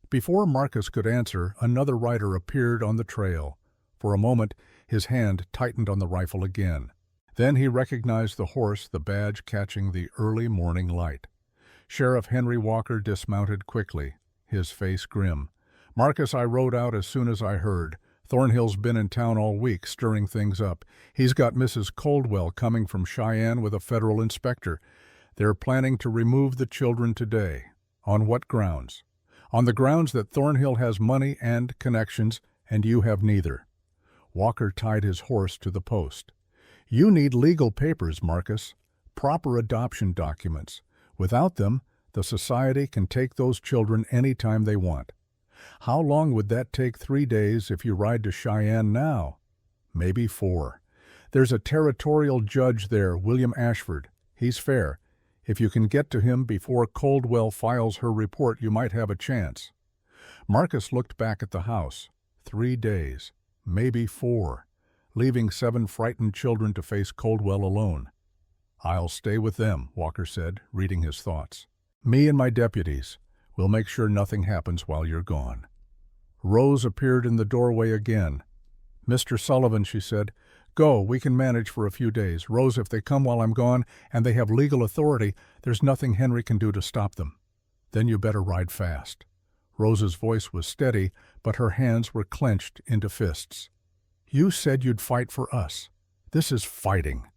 Before Marcus could answer, another rider appeared on the trail. For a moment, his hand tightened on the rifle again. Then he recognized the horse, the badge catching the early morning light. Sheriff Henry Walker dismounted quickly, his face grim. "Marcus, I rode out as soon as I heard. Thornhill's been in town all week, stirring things up. He's got Mrs. Coldwell coming from Cheyenne with a federal inspector. They're planning to remove the children today." "On what grounds?" "On the grounds that Thornhill has money and connections, and you have neither." Walker tied his horse to the post. "You need legal papers, Marcus, proper adoption documents. Without them, the society can take those children any time they want. How long would that take? 3 days if you ride to Cheyenne now? Maybe 4. There's a territorial judge there, William Ashford. He's fair. If you can get to him before Coldwell files her report, you might have a chance." Marcus looked back at the house. 3 days, maybe 4. Leaving 7 frightened children to face Coldwell alone. "I'll stay with them," Walker said, reading his thoughts. "Me and my deputies. We'll make sure nothing happens while you're gone." Rose appeared in the doorway again. "Mr. Sullivan," she said, "go, we can manage for a few days. Rose, if they come while I'm gone and they have legal authority, there's nothing Henry can do to stop them. Then you better ride fast." Rose's voice was steady, but her hands were clenched into fists. "You said you'd fight for us. This is fighting."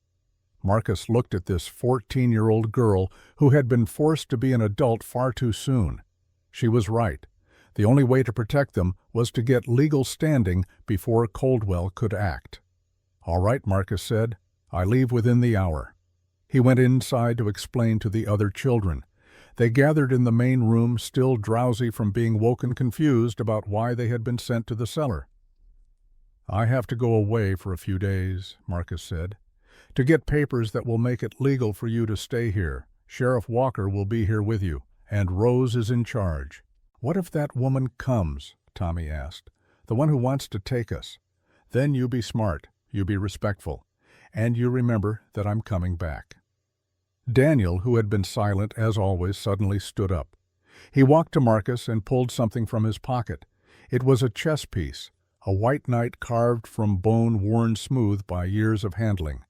Marcus looked at this 14-year-old girl who had been forced to be an adult far too soon. She was right. The only way to protect them was to get legal standing before Coldwell could act. "All right," Marcus said. "I leave within the hour." He went inside to explain to the other children. They gathered in the main room, still drowsy from being woken, confused about why they had been sent to the cellar. "I have to go away for a few days," Marcus said, "to get papers that will make it legal for you to stay here. Sheriff Walker will be here with you, and Rose is in charge." "What if that woman comes?" Tommy asked. "The one who wants to take us. Then you be smart, you be respectful, and you remember that I'm coming back." Daniel, who had been silent as always, suddenly stood up. He walked to Marcus and pulled something from his pocket. It was a chess piece, a white knight carved from bone worn smooth by years of handling.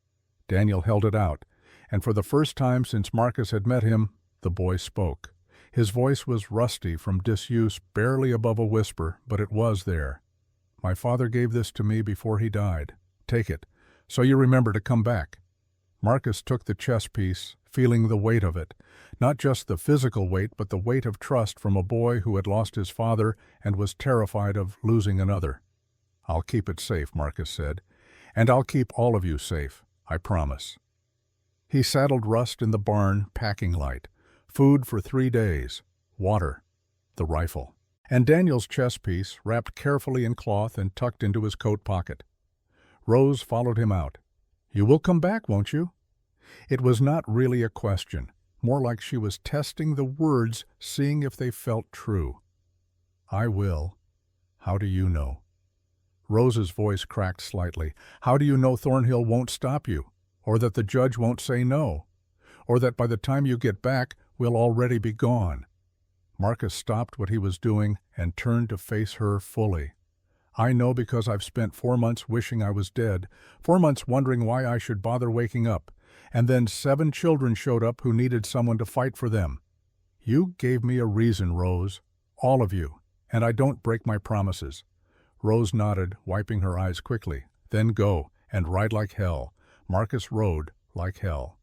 Daniel held it out, and for the first time since Marcus had met him, the boy spoke. His voice was rusty from disuse, barely above a whisper, but it was there. "My father gave this to me before he died. Take it, so you remember to come back." Marcus took the chess piece, feeling the weight of it. Not just the physical weight, but the weight of trust from a boy who had lost his father and was terrified of losing another. "I'll keep it safe," Marcus said, "and I'll keep all of you safe, I promise." He saddled Rust in the barn, packing light. Food for 3 days, water, the rifle, and Daniel's chess piece, wrapped carefully in cloth and tucked into his coat pocket. Rose followed him out. "You will come back, won't you?" It was not really a question, more like she was testing the words, seeing if they felt true. "I will. How do you know?" Rose's voice cracked slightly. "How do you know Thornhill won't stop you? Or that the judge won't say no? Or that by the time you get back, we'll already be gone?" Marcus stopped what he was doing and turned to face her fully. I know because I've spent 4 months wishing I was dead, 4 months wondering why I should bother waking up, and then 7 children showed up who needed someone to fight for them. You gave me a reason, Rose. All of you. And I don't break my promises." Rose nodded, wiping her eyes quickly. "Then go, and ride like hell." Marcus rode like hell.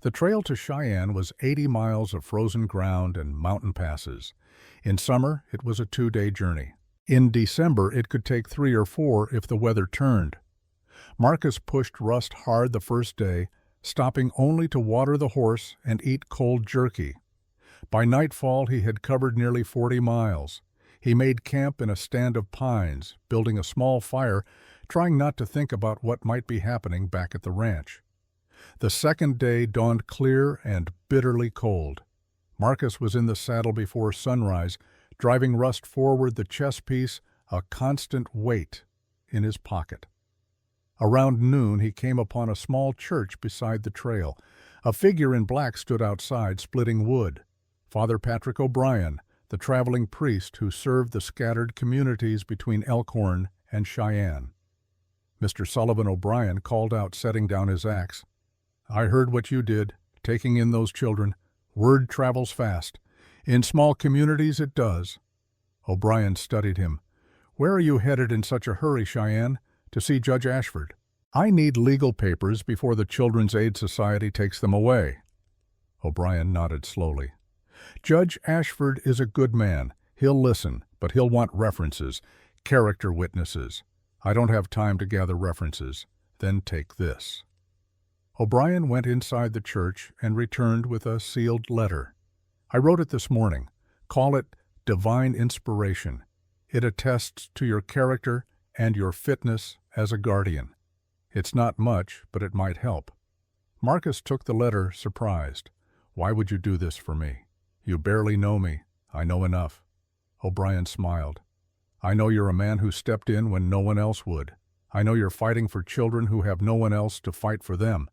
The trail to Cheyenne was 80 miles of frozen ground and mountain passes. In summer, it was a 2-day journey. In December, it could take 3 or 4 if the weather turned. Marcus pushed Rust hard the first day, stopping only to water the horse and eat cold jerky. By nightfall, he had covered nearly 40 miles. He made camp in a stand of pines, building a small fire, trying not to think about what might be happening back at the ranch. The second day dawned clear and bitterly cold. Marcus was in the saddle before sunrise, driving Rust forward, the chess piece, a constant weight, in his pocket. Around noon he came upon a small church beside the trail. A figure in black stood outside, splitting wood. Father Patrick O'Brien, the traveling priest who served the scattered communities between Elkhorn and Cheyenne. Mr. Sullivan O'Brien called out, setting down his axe. "I heard what you did, taking in those children. Word travels fast. In small communities it does." O'Brien studied him. "Where are you headed in such a hurry, Cheyenne?" "To see Judge Ashford." "I need legal papers before the Children's Aid Society takes them away." O'Brien nodded slowly. "Judge Ashford is a good man. He'll listen, but he'll want references, character witnesses. I don't have time to gather references. Then take this." O'Brien went inside the church and returned with a sealed letter. "I wrote it this morning. Call it divine inspiration. It attests to your character and your fitness as a guardian. It's not much, but it might help." Marcus took the letter, surprised. "Why would you do this for me? You barely know me. I know enough." O'Brien smiled. "I know you're a man who stepped in when no one else would. I know you're fighting for children who have no one else to fight for them.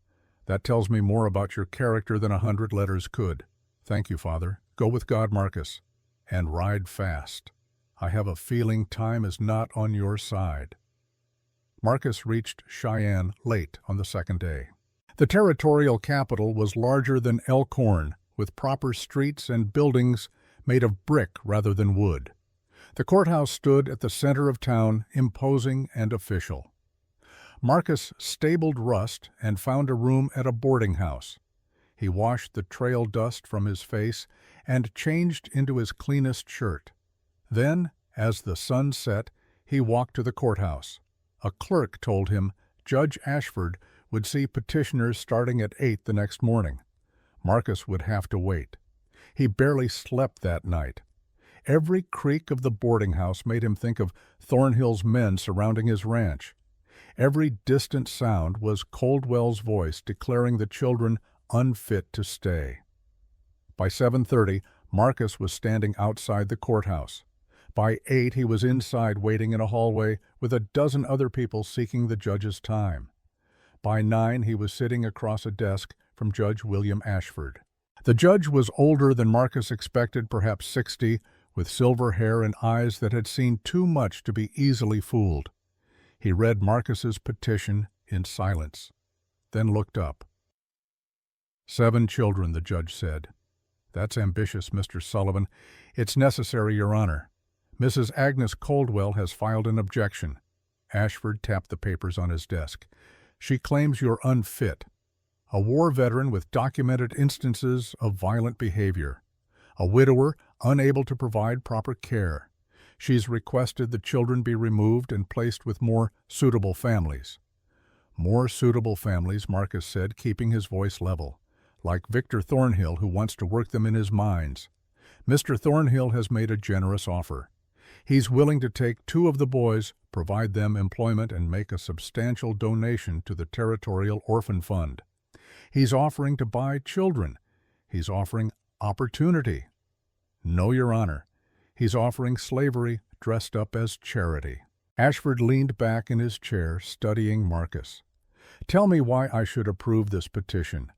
That tells me more about your character than 100 letters could. Thank you, Father. Go with God, Marcus. And ride fast. I have a feeling time is not on your side." Marcus reached Cheyenne late on the second day. The territorial capital was larger than Elkhorn, with proper streets and buildings made of brick rather than wood. The courthouse stood at the center of town, imposing and official. Marcus stabled Rust and found a room at a boarding house. He washed the trail dust from his face and changed into his cleanest shirt. Then, as the sun set, he walked to the courthouse. A clerk told him Judge Ashford would see petitioners starting at 8 the next morning. Marcus would have to wait. He barely slept that night. Every creak of the boarding house made him think of Thornhill's men surrounding his ranch. Every distant sound was Coldwell's voice declaring the children unfit to stay. By 7:30, Marcus was standing outside the courthouse. By 8, he was inside waiting in a hallway with a dozen other people seeking the judge's time. By 9, he was sitting across a desk from Judge William Ashford. The judge was older than Marcus expected, perhaps 60, with silver hair and eyes that had seen too much to be easily fooled. He read Marcus's petition in silence, then looked up. 7 children, the judge said. That's ambitious, Mr. Sullivan. It's necessary, Your Honor. Mrs. Agnes Coldwell has filed an objection. Ashford tapped the papers on his desk. She claims you're unfit. A war veteran with documented instances of violent behavior. A widower unable to provide proper care. She's requested the children be removed and placed with more suitable families. More suitable families, Marcus said, keeping his voice level. Like Victor Thornhill, who wants to work them in his mines. Mr. Thornhill has made a generous offer. He's willing to take 2 of the boys, provide them employment, and make a substantial donation to the Territorial Orphan Fund. He's offering to buy children. He's offering opportunity. No, Your Honor. He's offering slavery dressed up as charity. Ashford leaned back in his chair, studying Marcus. Tell me why I should approve this petition.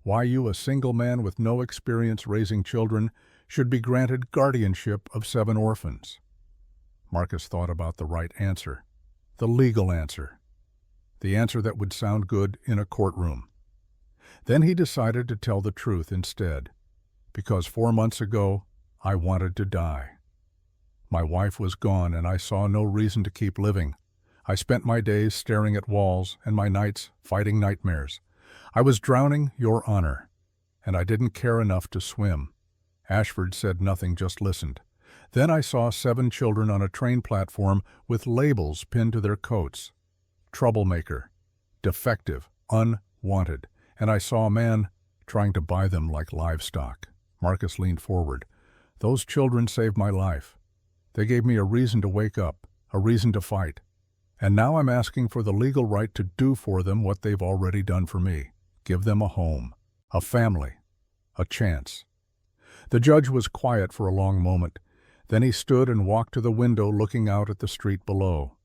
Why you, a single man with no experience raising children, should be granted guardianship of 7 orphans. Marcus thought about the right answer, the legal answer, the answer that would sound good in a courtroom. Then he decided to tell the truth instead, because 4 months ago I wanted to die. My wife was gone and I saw no reason to keep living. I spent my days staring at walls and my nights fighting nightmares. I was drowning, Your Honor, and I didn't care enough to swim. Ashford said nothing, just listened. Then I saw 7 children on a train platform with labels pinned to their coats. Troublemaker, defective, unwanted, and I saw a man trying to buy them like livestock. Marcus leaned forward. Those children saved my life. They gave me a reason to wake up, a reason to fight. And now I'm asking for the legal right to do for them what they've already done for me. Give them a home, a family, a chance. The judge was quiet for a long moment. Then he stood and walked to the window looking out at the street below.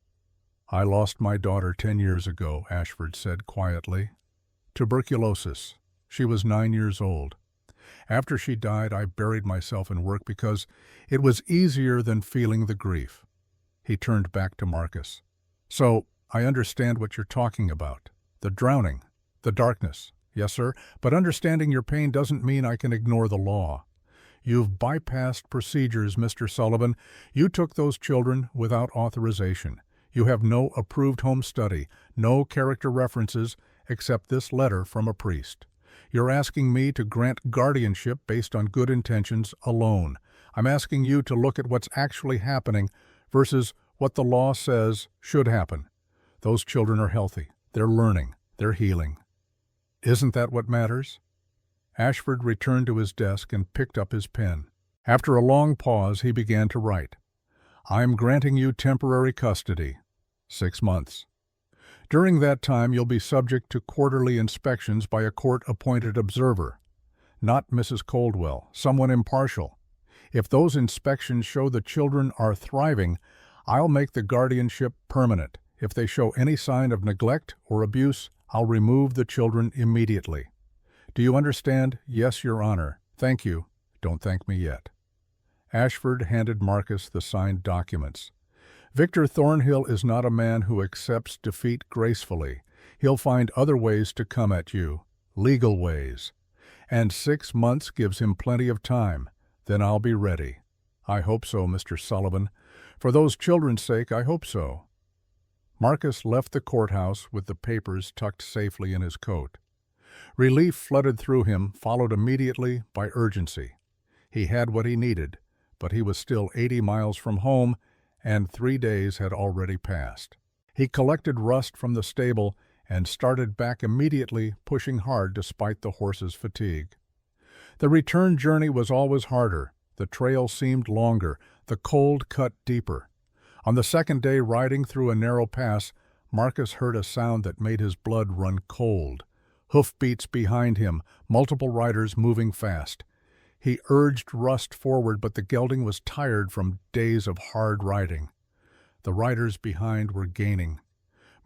I lost my daughter 10 years ago, Ashford said quietly. Tuberculosis. She was 9 years old. After she died, I buried myself in work because it was easier than feeling the grief. He turned back to Marcus. So, I understand what you're talking about. The drowning, the darkness. Yes, sir, but understanding your pain doesn't mean I can ignore the law. You've bypassed procedures, Mr. Sullivan. You took those children without authorization. You have no approved home study, no character references, except this letter from a priest. You're asking me to grant guardianship based on good intentions alone. I'm asking you to look at what's actually happening versus what the law says should happen. Those children are healthy. They're learning. They're healing. Isn't that what matters? Ashford returned to his desk and picked up his pen. After a long pause, he began to write. I'm granting you temporary custody. 6 months. During that time, you'll be subject to quarterly inspections by a court-appointed observer. Not Mrs. Coldwell, someone impartial. If those inspections show the children are thriving, I'll make the guardianship permanent. If they show any sign of neglect or abuse, I'll remove the children immediately. Do you understand? Yes, Your Honor. Thank you. Don't thank me yet. Ashford handed Marcus the signed documents. Victor Thornhill is not a man who accepts defeat gracefully. He'll find other ways to come at you, legal ways. And 6 months gives him plenty of time. Then I'll be ready. I hope so, Mr. Sullivan. For those children's sake, I hope so. Marcus left the courthouse with the papers tucked safely in his coat. Relief flooded through him, followed immediately by urgency. He had what he needed, but he was still 80 miles from home, and 3 days had already passed. He collected Rust from the stable and started back immediately, pushing hard despite the horse's fatigue. The return journey was always harder. The trail seemed longer, the cold cut deeper. On the second day, riding through a narrow pass, Marcus heard a sound that made his blood run cold. Hoofbeats behind him, multiple riders moving fast. He urged Rust forward, but the gelding was tired from days of hard riding. The riders behind were gaining.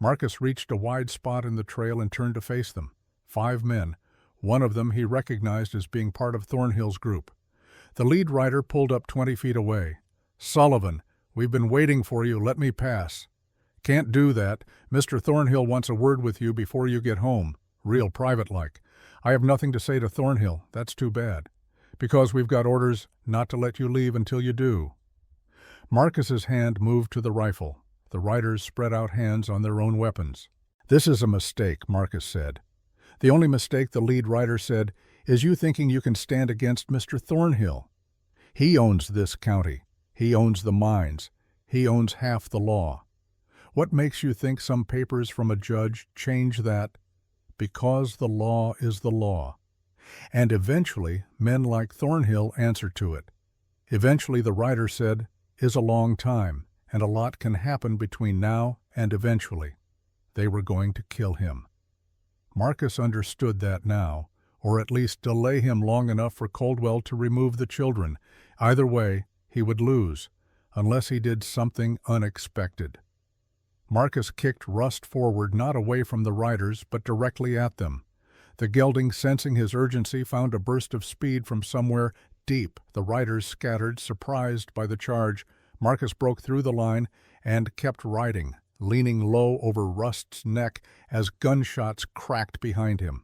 Marcus reached a wide spot in the trail and turned to face them. 5 men. One of them he recognized as being part of Thornhill's group. The lead rider pulled up 20 feet away. Sullivan, we've been waiting for you. Let me pass. Can't do that. Mr. Thornhill wants a word with you before you get home. Real private-like. I have nothing to say to Thornhill. That's too bad. Because we've got orders not to let you leave until you do. Marcus's hand moved to the rifle. The riders spread out hands on their own weapons. This is a mistake, Marcus said. The only mistake, the lead rider said, is you thinking you can stand against Mr. Thornhill. He owns this county. He owns the mines. He owns half the law. What makes you think some papers from a judge change that? Because the law is the law. And eventually, men like Thornhill answer to it. Eventually, the rider said, is a long time, and a lot can happen between now and eventually. They were going to kill him. Marcus understood that now, or at least delay him long enough for Coldwell to remove the children. Either way, he would lose, unless he did something unexpected. Marcus kicked Rust forward, not away from the riders, but directly at them. The gelding, sensing his urgency, found a burst of speed from somewhere deep. The riders scattered, surprised by the charge, Marcus broke through the line and kept riding, leaning low over Rust's neck as gunshots cracked behind him.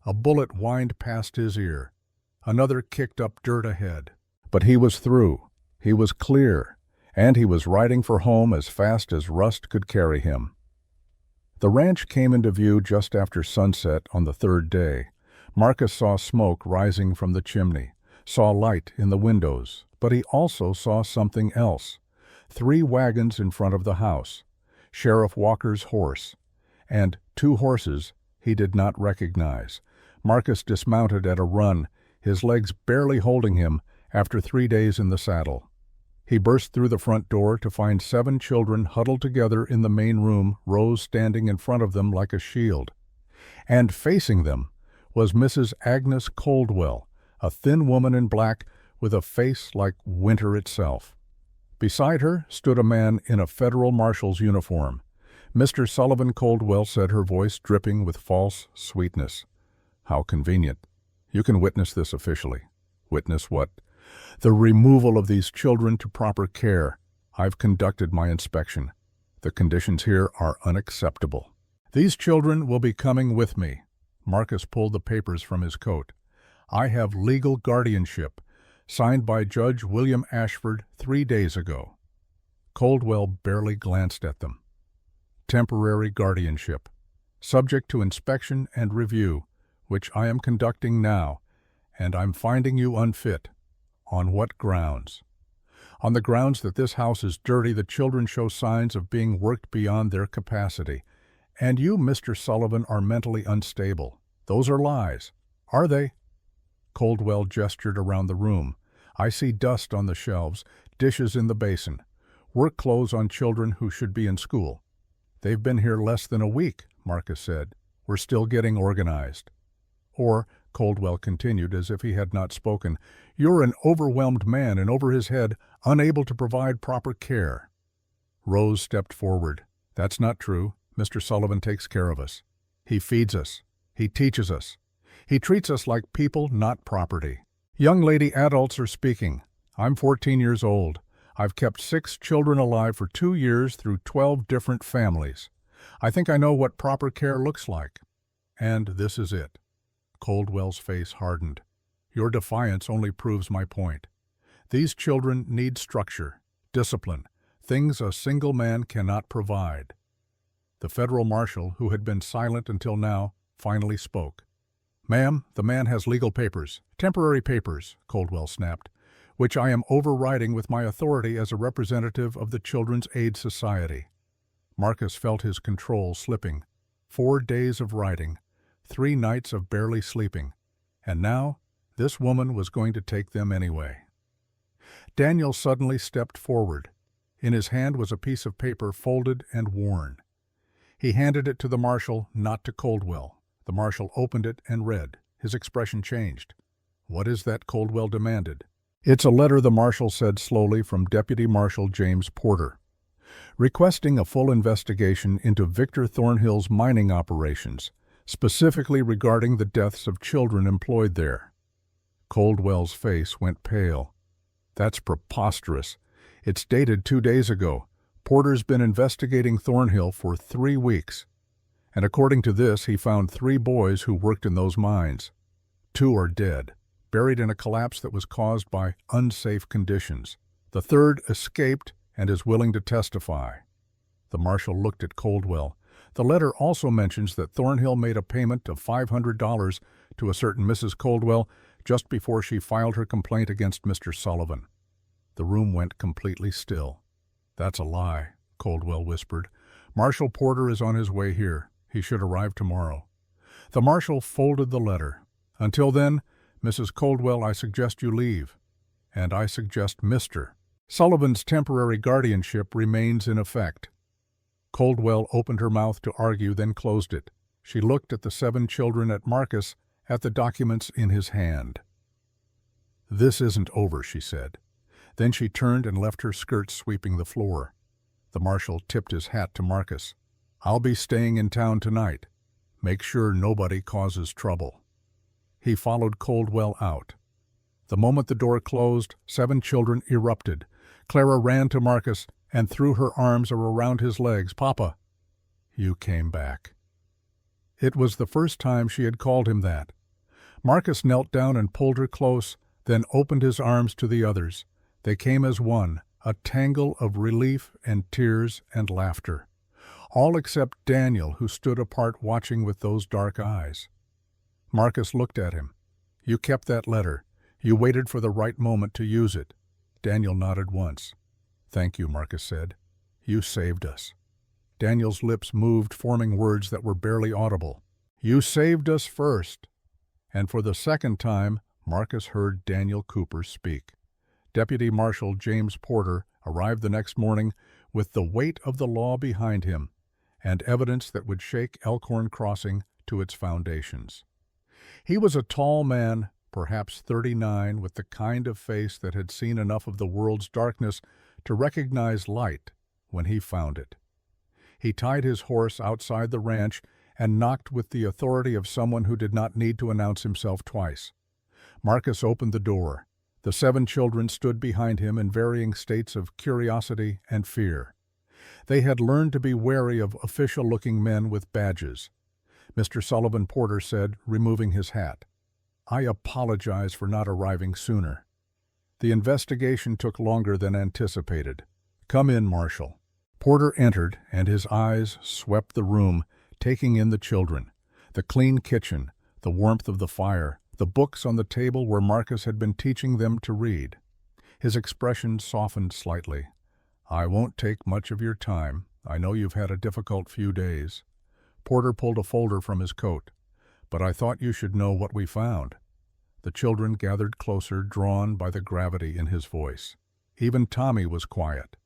A bullet whined past his ear. Another kicked up dirt ahead. But he was through. He was clear, and he was riding for home as fast as Rust could carry him. The ranch came into view just after sunset on the third day. Marcus saw smoke rising from the chimney, saw light in the windows, but he also saw something else. 3 wagons in front of the house, Sheriff Walker's horse, and 2 horses he did not recognize. Marcus dismounted at a run, his legs barely holding him after 3 days in the saddle. He burst through the front door to find 7 children huddled together in the main room, Rose standing in front of them like a shield. And facing them was Mrs. Agnes Coldwell, a thin woman in black with a face like winter itself. Beside her stood a man in a federal marshal's uniform. Mr. Sullivan Coldwell said, her voice dripping with false sweetness. "How convenient. You can witness this officially." "Witness what?" "The removal of these children to proper care. I've conducted my inspection. The conditions here are unacceptable. These children will be coming with me." Marcus pulled the papers from his coat. "I have legal guardianship, signed by Judge William Ashford 3 days ago." Coldwell barely glanced at them. "Temporary guardianship, subject to inspection and review, which I am conducting now, and I'm finding you unfit. On what grounds?" "On the grounds that this house is dirty, the children show signs of being worked beyond their capacity. And you, Mr. Sullivan, are mentally unstable. Those are lies." "Are they?" Coldwell gestured around the room. "I see dust on the shelves, dishes in the basin, work clothes on children who should be in school." "They've been here less than a week," Marcus said. "We're still getting organized." "Or," Coldwell continued as if he had not spoken, "you're an overwhelmed man and over his head, unable to provide proper care." Rose stepped forward. "That's not true. Mr. Sullivan takes care of us. He feeds us. He teaches us. He treats us like people, not property." "Young lady, adults are speaking. I'm 14 years old. I've kept 6 children alive for 2 years through 12 different families. I think I know what proper care looks like. And this is it." Coldwell's face hardened. "Your defiance only proves my point. These children need structure, discipline, things a single man cannot provide." The federal marshal, who had been silent until now, finally spoke. "Ma'am, the man has legal papers, temporary papers," Coldwell snapped, "which I am overriding with my authority as a representative of the Children's Aid Society." Marcus felt his control slipping. 4 days of riding, 3 nights of barely sleeping, and now this woman was going to take them anyway. Daniel suddenly stepped forward. In his hand was a piece of paper folded and worn. He handed it to the marshal, not to Coldwell. The marshal opened it and read. His expression changed. "What is that?" Coldwell demanded. "It's a letter," the marshal said slowly, "from Deputy Marshal James Porter, requesting a full investigation into Victor Thornhill's mining operations, specifically regarding the deaths of children employed there." Coldwell's face went pale. "That's preposterous. It's dated 2 days ago. Porter's been investigating Thornhill for 3 weeks. And according to this, he found 3 boys who worked in those mines. 2 are dead, buried in a collapse that was caused by unsafe conditions. The 3rd escaped and is willing to testify." The marshal looked at Coldwell. "The letter also mentions that Thornhill made a payment of $500 to a certain Mrs. Coldwell just before she filed her complaint against Mr. Sullivan." The room went completely still. "That's a lie," Coldwell whispered. "Marshal Porter is on his way here. He should arrive tomorrow." The marshal folded the letter. "Until then, Mrs. Coldwell, I suggest you leave. And I suggest Mr. Sullivan's temporary guardianship remains in effect." Coldwell opened her mouth to argue, then closed it. She looked at the 7 children, at Marcus, at the documents in his hand. "This isn't over," she said. Then she turned and left her skirt sweeping the floor. The marshal tipped his hat to Marcus. "I'll be staying in town tonight. Make sure nobody causes trouble." He followed Coldwell out. The moment the door closed, 7 children erupted, Clara ran to Marcus and threw her arms around his legs. "Papa, you came back." It was the first time she had called him that. Marcus knelt down and pulled her close, then opened his arms to the others. They came as one, a tangle of relief and tears and laughter. All except Daniel, who stood apart watching with those dark eyes. Marcus looked at him. "You kept that letter. You waited for the right moment to use it." Daniel nodded once. "Thank you," Marcus said. "You saved us." Daniel's lips moved, forming words that were barely audible. "You saved us first." And for the second time, Marcus heard Daniel Cooper speak. Deputy Marshal James Porter arrived the next morning with the weight of the law behind him and evidence that would shake Elkhorn Crossing to its foundations. He was a tall man, perhaps 39, with the kind of face that had seen enough of the world's darkness to recognize light when he found it. He tied his horse outside the ranch and knocked with the authority of someone who did not need to announce himself twice. Marcus opened the door. The 7 children stood behind him in varying states of curiosity and fear. They had learned to be wary of official-looking men with badges. Mr. Sullivan Porter said, removing his hat, "I apologize for not arriving sooner." The investigation took longer than anticipated. "Come in, Marshal." Porter entered, and his eyes swept the room, taking in the children, the clean kitchen, the warmth of the fire, the books on the table where Marcus had been teaching them to read. His expression softened slightly. "I won't take much of your time. I know you've had a difficult few days." Porter pulled a folder from his coat. "But I thought you should know what we found." The children gathered closer, drawn by the gravity in his voice. Even Tommy was quiet.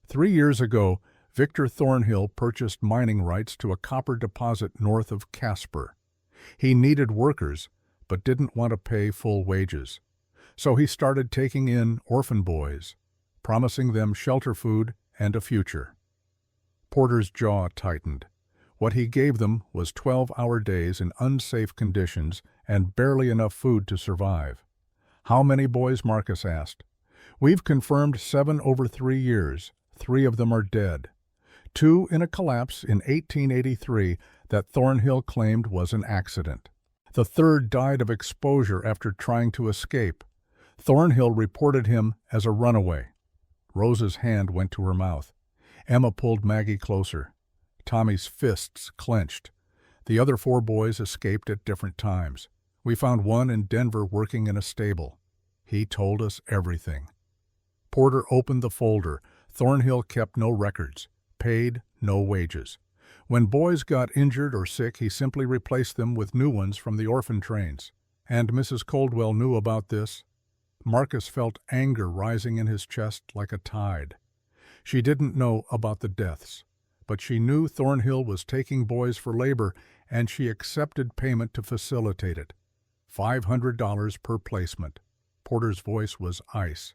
3 years ago, Victor Thornhill purchased mining rights to a copper deposit north of Casper. He needed workers, but didn't want to pay full wages. So he started taking in orphan boys, promising them shelter food and a future. Porter's jaw tightened. What he gave them was 12-hour days in unsafe conditions and barely enough food to survive. "How many boys?" Marcus asked. "We've confirmed 7 over 3 years. 3 of them are dead. 2 in a collapse in 1883 that Thornhill claimed was an accident. The 3rd died of exposure after trying to escape. Thornhill reported him as a runaway." Rose's hand went to her mouth. Emma pulled Maggie closer. Tommy's fists clenched. "The other 4 boys escaped at different times. We found one in Denver working in a stable. He told us everything." Porter opened the folder. Thornhill kept no records, paid no wages. When boys got injured or sick, he simply replaced them with new ones from the orphan trains. And Mrs. Coldwell knew about this. Marcus felt anger rising in his chest like a tide. She didn't know about the deaths, but she knew Thornhill was taking boys for labor, and she accepted payment to facilitate it. $500 per placement. Porter's voice was ice.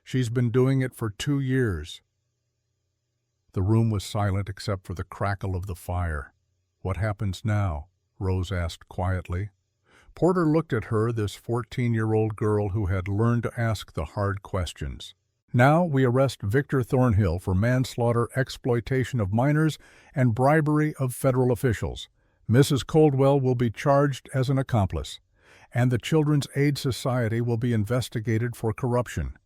"She's been doing it for 2 years. The room was silent except for the crackle of the fire. "What happens now?" Rose asked quietly. Porter looked at her, this 14-year-old girl who had learned to ask the hard questions. "Now we arrest Victor Thornhill for manslaughter, exploitation of minors, and bribery of federal officials. Mrs. Coldwell will be charged as an accomplice, and the Children's Aid Society will be investigated for corruption."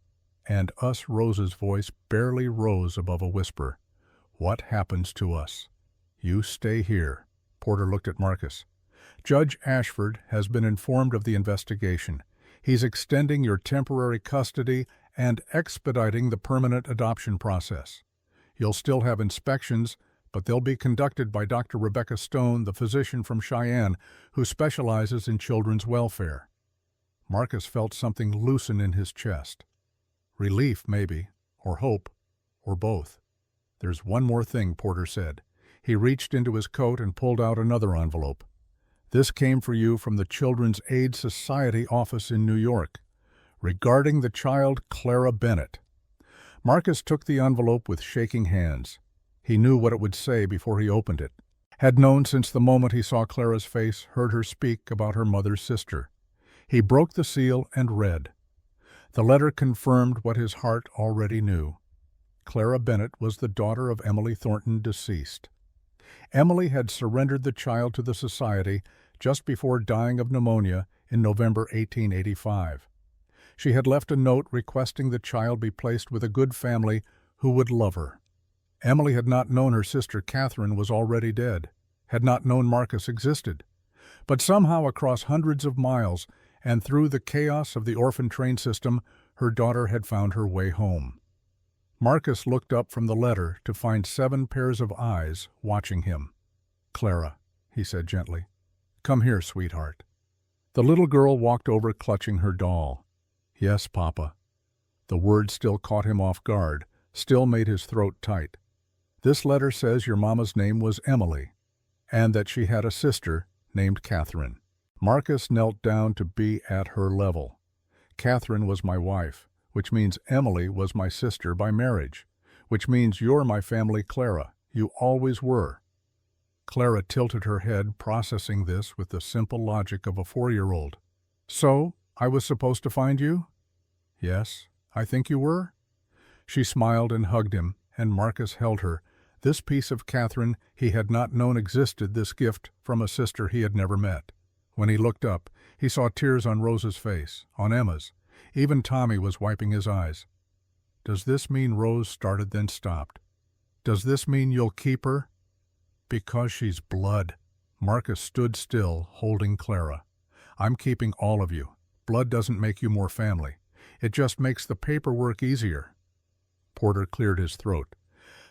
And us, Rose's voice barely rose above a whisper. "What happens to us?" "You stay here." Porter looked at Marcus. "Judge Ashford has been informed of the investigation. He's extending your temporary custody and expediting the permanent adoption process. You'll still have inspections, but they'll be conducted by Dr. Rebecca Stone, the physician from Cheyenne, who specializes in children's welfare." Marcus felt something loosen in his chest. Relief, maybe, or hope, or both. "There's one more thing," Porter said. He reached into his coat and pulled out another envelope. "This came for you from the Children's Aid Society office in New York, regarding the child Clara Bennett." Marcus took the envelope with shaking hands. He knew what it would say before he opened it. Had known since the moment he saw Clara's face, heard her speak about her mother's sister. He broke the seal and read. The letter confirmed what his heart already knew. Clara Bennett was the daughter of Emily Thornton, deceased. Emily had surrendered the child to the society just before dying of pneumonia in November 1885. She had left a note requesting the child be placed with a good family who would love her. Emily had not known her sister Catherine was already dead, had not known Marcus existed. But somehow across hundreds of miles and through the chaos of the orphan train system, her daughter had found her way home. Marcus looked up from the letter to find 7 pairs of eyes watching him. "Clara," he said gently, "come here, sweetheart." The little girl walked over clutching her doll. "Yes, Papa." The word still caught him off guard, still made his throat tight. "This letter says your mama's name was Emily, and that she had a sister named Catherine." Marcus knelt down to be at her level. "Catherine was my wife, which means Emily was my sister by marriage, which means you're my family, Clara. You always were." Clara tilted her head, processing this with the simple logic of a 4-year-old. "So, I was supposed to find you?" "Yes, I think you were." She smiled and hugged him, and Marcus held her. This piece of Catherine he had not known existed, this gift from a sister he had never met. When he looked up, he saw tears on Rose's face, on Emma's. Even Tommy was wiping his eyes. "Does this mean," Rose started then stopped. "Does this mean you'll keep her?" "Because she's blood." Marcus stood still, holding Clara. "I'm keeping all of you. Blood doesn't make you more family. It just makes the paperwork easier." Porter cleared his throat.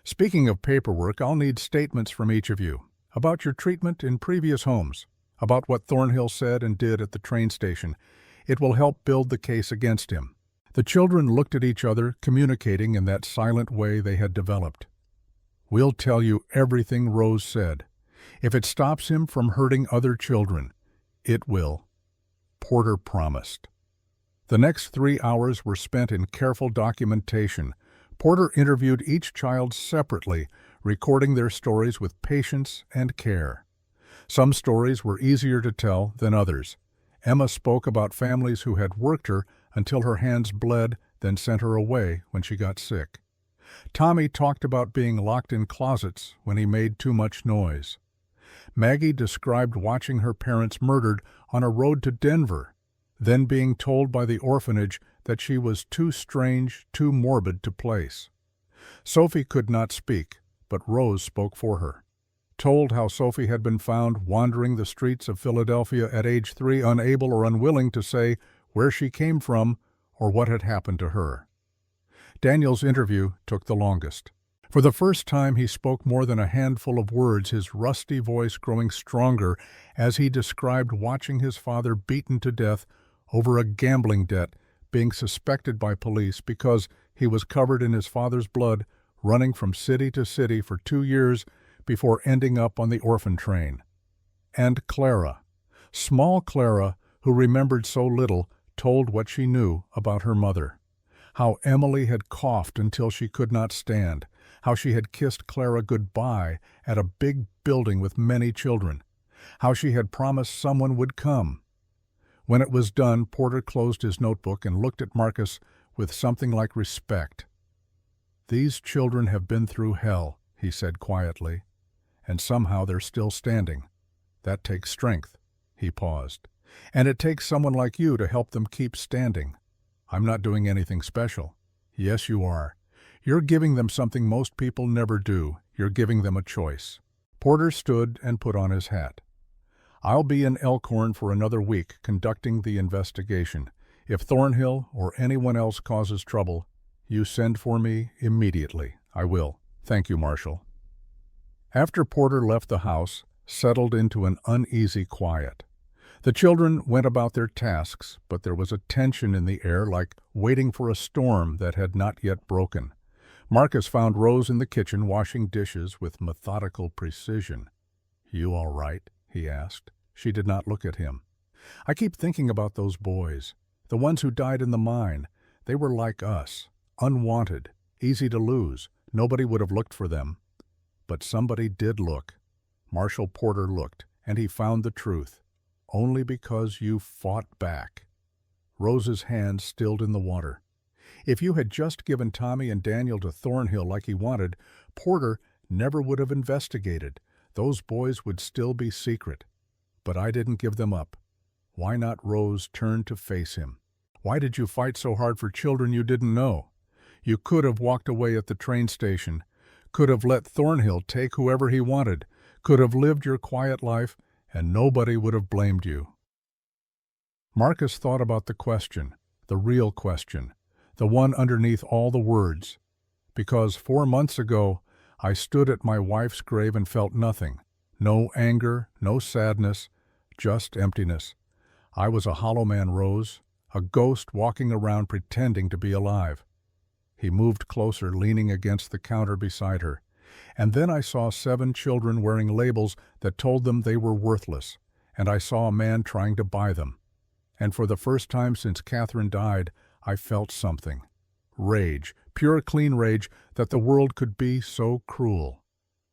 "Speaking of paperwork, I'll need statements from each of you about your treatment in previous homes, about what Thornhill said and did at the train station. It will help build the case against him." The children looked at each other, communicating in that silent way they had developed. "We'll tell you everything Rose said. If it stops him from hurting other children, it will," Porter promised. The next 3 hours were spent in careful documentation. Porter interviewed each child separately, recording their stories with patience and care. Some stories were easier to tell than others. Emma spoke about families who had worked her until her hands bled, then sent her away when she got sick. Tommy talked about being locked in closets when he made too much noise. Maggie described watching her parents murdered on a road to Denver, then being told by the orphanage that she was too strange, too morbid to place. Sophie could not speak, but Rose spoke for her. Told how Sophie had been found wandering the streets of Philadelphia at age 3, unable or unwilling to say where she came from or what had happened to her. Daniel's interview took the longest. For the first time he spoke more than a handful of words, his rusty voice growing stronger as he described watching his father beaten to death over a gambling debt, being suspected by police because he was covered in his father's blood, running from city to city for 2 years before ending up on the orphan train. And Clara, small Clara, who remembered so little, told what she knew about her mother. How Emily had coughed until she could not stand, how she had kissed Clara goodbye at a big building with many children, how she had promised someone would come. When it was done, Porter closed his notebook and looked at Marcus with something like respect. "These children have been through hell," he said quietly, "and somehow they're still standing. That takes strength." He paused. "And it takes someone like you to help them keep standing. I'm not doing anything special." "Yes, you are. You're giving them something most people never do. You're giving them a choice." Porter stood and put on his hat. "I'll be in Elkhorn for another week conducting the investigation. If Thornhill or anyone else causes trouble, you send for me immediately." "I will. Thank you, Marshal." After Porter left the house, settled into an uneasy quiet. The children went about their tasks, but there was a tension in the air like waiting for a storm that had not yet broken. Marcus found Rose in the kitchen washing dishes with methodical precision. "You all right?" he asked. She did not look at him. "I keep thinking about those boys, the ones who died in the mine. They were like us, unwanted, easy to lose. Nobody would have looked for them. But somebody did look. Marshal Porter looked, and he found the truth. Only because you fought back." Rose's hand stilled in the water. If you had just given Tommy and Daniel to Thornhill like he wanted, Porter never would have investigated. Those boys would still be secret. But I didn't give them up. Why not? Rose turned to face him. Why did you fight so hard for children you didn't know? You could have walked away at the train station, could have let Thornhill take whoever he wanted, could have lived your quiet life, and nobody would have blamed you. Marcus thought about the question, the real question, the one underneath all the words. Because 4 months ago, I stood at my wife's grave and felt nothing. No anger, no sadness, just emptiness. I was a hollow man, Rose, a ghost walking around pretending to be alive. He moved closer, leaning against the counter beside her. And then I saw 7 children wearing labels that told them they were worthless, and I saw a man trying to buy them. And for the first time since Catherine died, I felt something. Rage, pure, clean rage, that the world could be so cruel.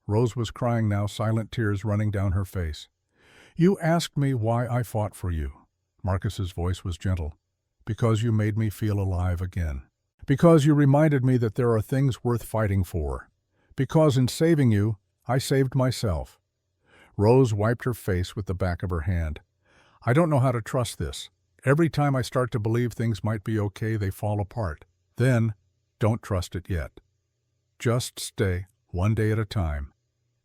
Rose was crying now, silent tears running down her face. You asked me why I fought for you. Marcus's voice was gentle. Because you made me feel alive again. Because you reminded me that there are things worth fighting for. Because in saving you, I saved myself. Rose wiped her face with the back of her hand. I don't know how to trust this. Every time I start to believe things might be okay, they fall apart. Then, don't trust it yet. Just stay, one day at a time.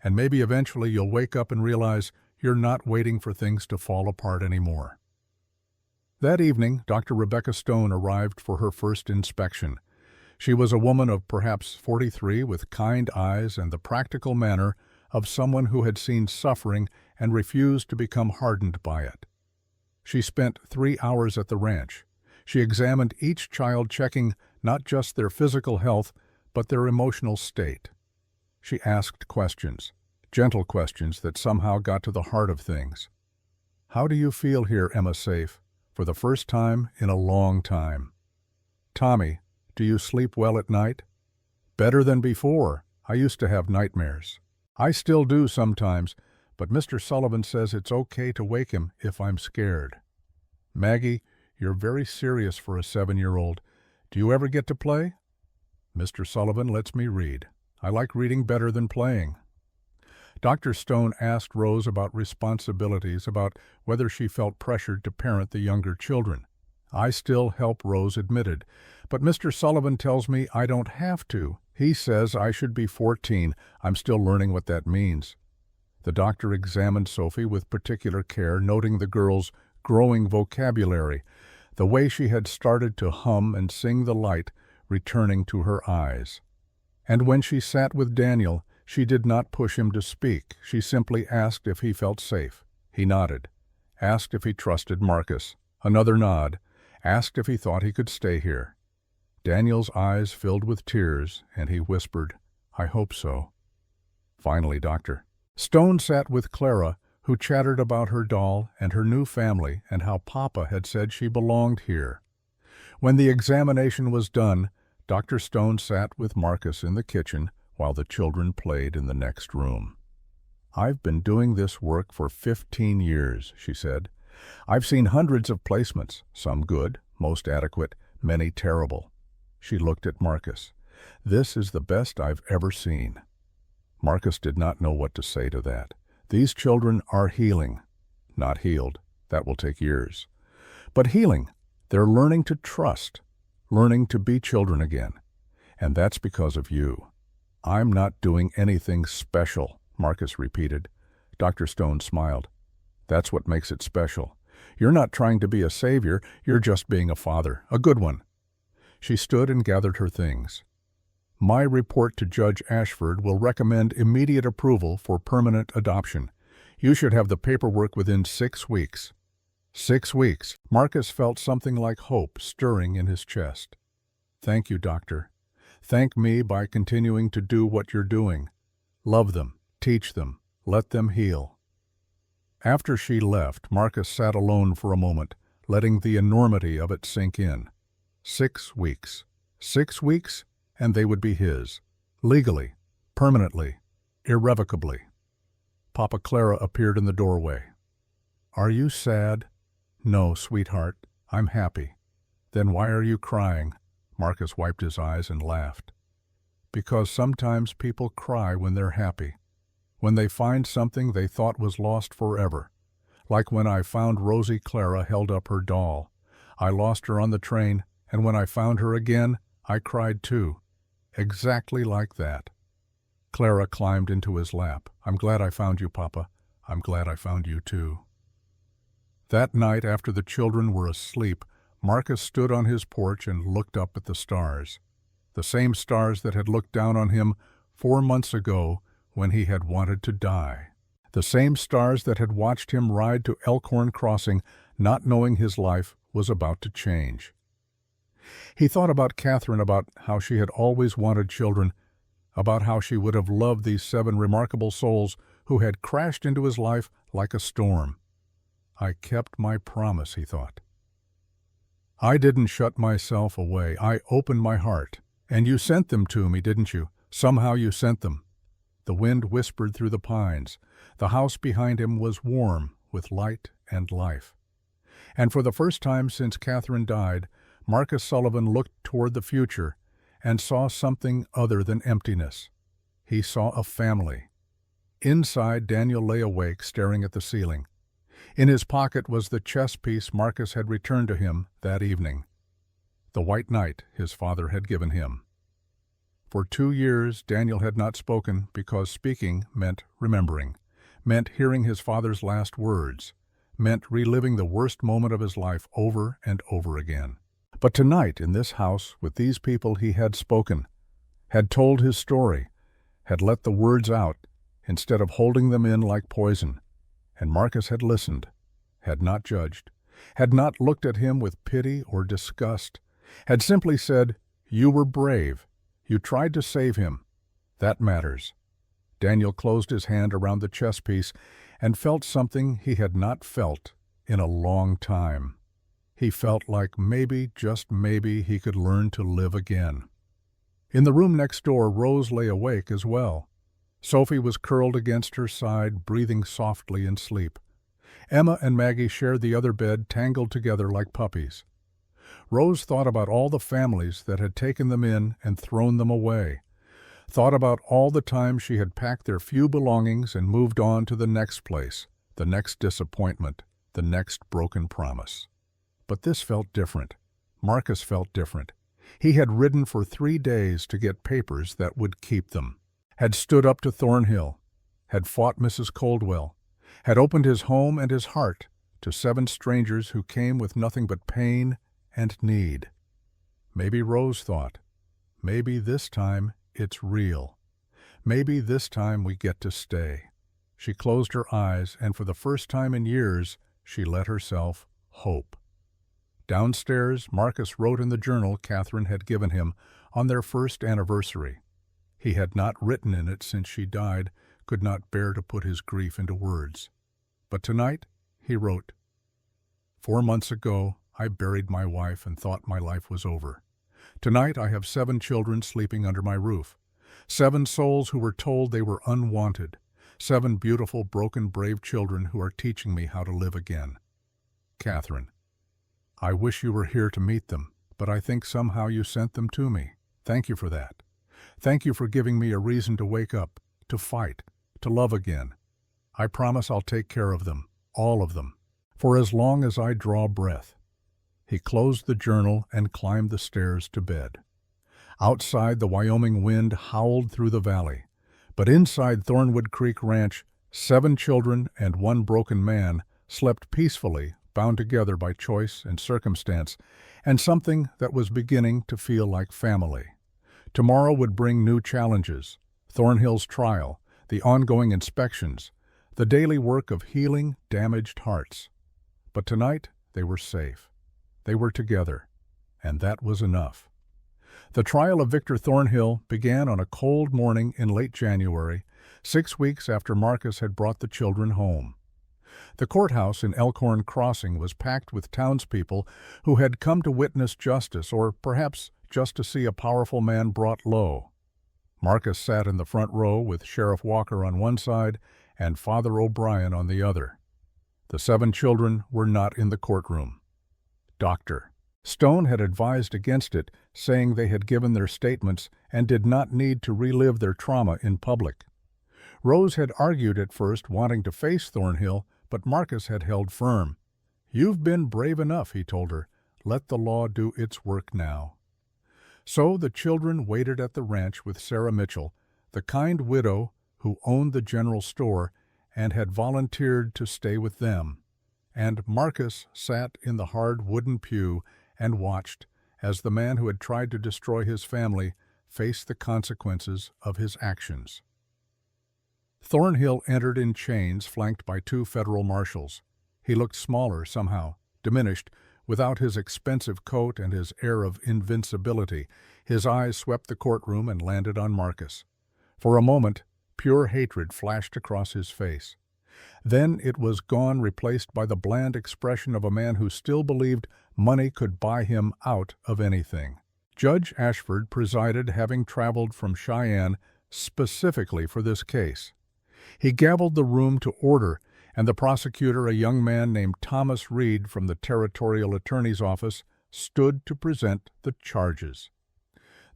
And maybe eventually you'll wake up and realize you're not waiting for things to fall apart anymore. That evening, Dr. Rebecca Stone arrived for her first inspection. She was a woman of perhaps 43 with kind eyes and the practical manner of someone who had seen suffering and refused to become hardened by it. She spent 3 hours at the ranch. She examined each child, checking not just their physical health, but their emotional state. She asked questions, gentle questions that somehow got to the heart of things. How do you feel here, Emma? Safe? For the first time in a long time. Tommy, do you sleep well at night? Better than before. I used to have nightmares. I still do sometimes, but Mr. Sullivan says it's okay to wake him if I'm scared. Maggie, you're very serious for a 7-year-old. Do you ever get to play? Mr. Sullivan lets me read. I like reading better than playing. Dr. Stone asked Rose about responsibilities, about whether she felt pressured to parent the younger children. I still help, Rose admitted, but Mr. Sullivan tells me I don't have to. He says I should be 14. I'm still learning what that means. The doctor examined Sophie with particular care, noting the girl's growing vocabulary, the way she had started to hum and sing, the light returning to her eyes. And when she sat with Daniel, she did not push him to speak. She simply asked if he felt safe. He nodded. Asked if he trusted Marcus. Another nod. Asked if he thought he could stay here. Daniel's eyes filled with tears, and he whispered, I hope so. Finally, Dr. Stone sat with Clara, who chattered about her doll and her new family and how Papa had said she belonged here. When the examination was done, Dr. Stone sat with Marcus in the kitchen while the children played in the next room. I've been doing this work for 15 years, she said. I've seen hundreds of placements, some good, most adequate, many terrible. She looked at Marcus. This is the best I've ever seen. Marcus did not know what to say to that. These children are healing. Not healed. That will take years. But healing. They're learning to trust, learning to be children again. And that's because of you. I'm not doing anything special, Marcus repeated. Dr. Stone smiled. That's what makes it special. You're not trying to be a savior, you're just being a father, a good one. She stood and gathered her things. My report to Judge Ashford will recommend immediate approval for permanent adoption. You should have the paperwork within 6 weeks. 6 weeks. Marcus felt something like hope stirring in his chest. Thank you, Doctor. Thank me by continuing to do what you're doing. Love them, teach them, let them heal. After she left, Marcus sat alone for a moment, letting the enormity of it sink in. 6 weeks. 6 weeks, and they would be his. Legally, permanently, irrevocably. Papa Clara appeared in the doorway. Are you sad? No, sweetheart, I'm happy. "Then why are you crying?" Marcus wiped his eyes and laughed. "Because sometimes people cry when they're happy, when they find something they thought was lost forever. Like when I found Rosie Clara held up her doll. I lost her on the train, and when I found her again, I cried too. Exactly like that." Clara climbed into his lap. "I'm glad I found you, Papa. I'm glad I found you too." That night, after the children were asleep, Marcus stood on his porch and looked up at the stars. The same stars that had looked down on him 4 months ago when he had wanted to die. The same stars that had watched him ride to Elkhorn Crossing, not knowing his life was about to change. He thought about Catherine, about how she had always wanted children, about how she would have loved these 7 remarkable souls who had crashed into his life like a storm. "I kept my promise," he thought. "I didn't shut myself away. I opened my heart. And you sent them to me, didn't you? Somehow you sent them." The wind whispered through the pines. The house behind him was warm with light and life. And for the first time since Catherine died, Marcus Sullivan looked toward the future and saw something other than emptiness. He saw a family. Inside, Daniel lay awake, staring at the ceiling. In his pocket was the chess piece Marcus had returned to him that evening, the white knight his father had given him. For 2 years, Daniel had not spoken because speaking meant remembering, meant hearing his father's last words, meant reliving the worst moment of his life over and over again. But tonight, in this house, with these people, he had spoken, had told his story, had let the words out instead of holding them in like poison. And Marcus had listened, had not judged, had not looked at him with pity or disgust, had simply said, "You were brave. You tried to save him. That matters." Daniel closed his hand around the chess piece and felt something he had not felt in a long time. He felt like maybe, just maybe, he could learn to live again. In the room next door, Rose lay awake as well. Sophie was curled against her side, breathing softly in sleep. Emma and Maggie shared the other bed, tangled together like puppies. Rose thought about all the families that had taken them in and thrown them away, thought about all the times she had packed their few belongings and moved on to the next place, the next disappointment, the next broken promise. But this felt different. Marcus felt different. He had ridden for 3 days to get papers that would keep them, had stood up to Thornhill, had fought Mrs. Coldwell, had opened his home and his heart to 7 strangers who came with nothing but pain and need. Maybe Rose thought, maybe this time it's real. Maybe this time we get to stay. She closed her eyes, and for the first time in years, she let herself hope. Downstairs, Marcus wrote in the journal Catherine had given him on their first anniversary. He had not written in it since she died, could not bear to put his grief into words. But tonight, he wrote, 4 months ago, I buried my wife and thought my life was over. Tonight I have 7 children sleeping under my roof. 7 souls who were told they were unwanted. 7 beautiful, broken, brave children who are teaching me how to live again. Catherine, I wish you were here to meet them, but I think somehow you sent them to me. Thank you for that. Thank you for giving me a reason to wake up, to fight, to love again. I promise I'll take care of them, all of them, for as long as I draw breath. He closed the journal and climbed the stairs to bed. Outside, the Wyoming wind howled through the valley, but inside Thornwood Creek Ranch, 7 children and 1 broken man slept peacefully, bound together by choice and circumstance, and something that was beginning to feel like family. Tomorrow would bring new challenges, Thornhill's trial, the ongoing inspections, the daily work of healing damaged hearts. But tonight they were safe. They were together, and that was enough. The trial of Victor Thornhill began on a cold morning in late January, 6 weeks after Marcus had brought the children home. The courthouse in Elkhorn Crossing was packed with townspeople who had come to witness justice, or perhaps just to see a powerful man brought low. Marcus sat in the front row with Sheriff Walker on one side and Father O'Brien on the other. The 7 children were not in the courtroom. Doctor, Stone had advised against it, saying they had given their statements and did not need to relive their trauma in public. Rose had argued at first, wanting to face Thornhill, but Marcus had held firm. "You've been brave enough," he told her. "Let the law do its work now." So the children waited at the ranch with Sarah Mitchell, the kind widow who owned the general store and had volunteered to stay with them. And Marcus sat in the hard wooden pew and watched as the man who had tried to destroy his family faced the consequences of his actions. Thornhill entered in chains, flanked by 2 federal marshals. He looked smaller somehow, diminished, without his expensive coat and his air of invincibility. His eyes swept the courtroom and landed on Marcus. For a moment, pure hatred flashed across his face. Then it was gone, replaced by the bland expression of a man who still believed money could buy him out of anything. Judge Ashford presided, having traveled from Cheyenne specifically for this case. He gavelled the room to order, and the prosecutor, a young man named Thomas Reed from the Territorial Attorney's Office, stood to present the charges.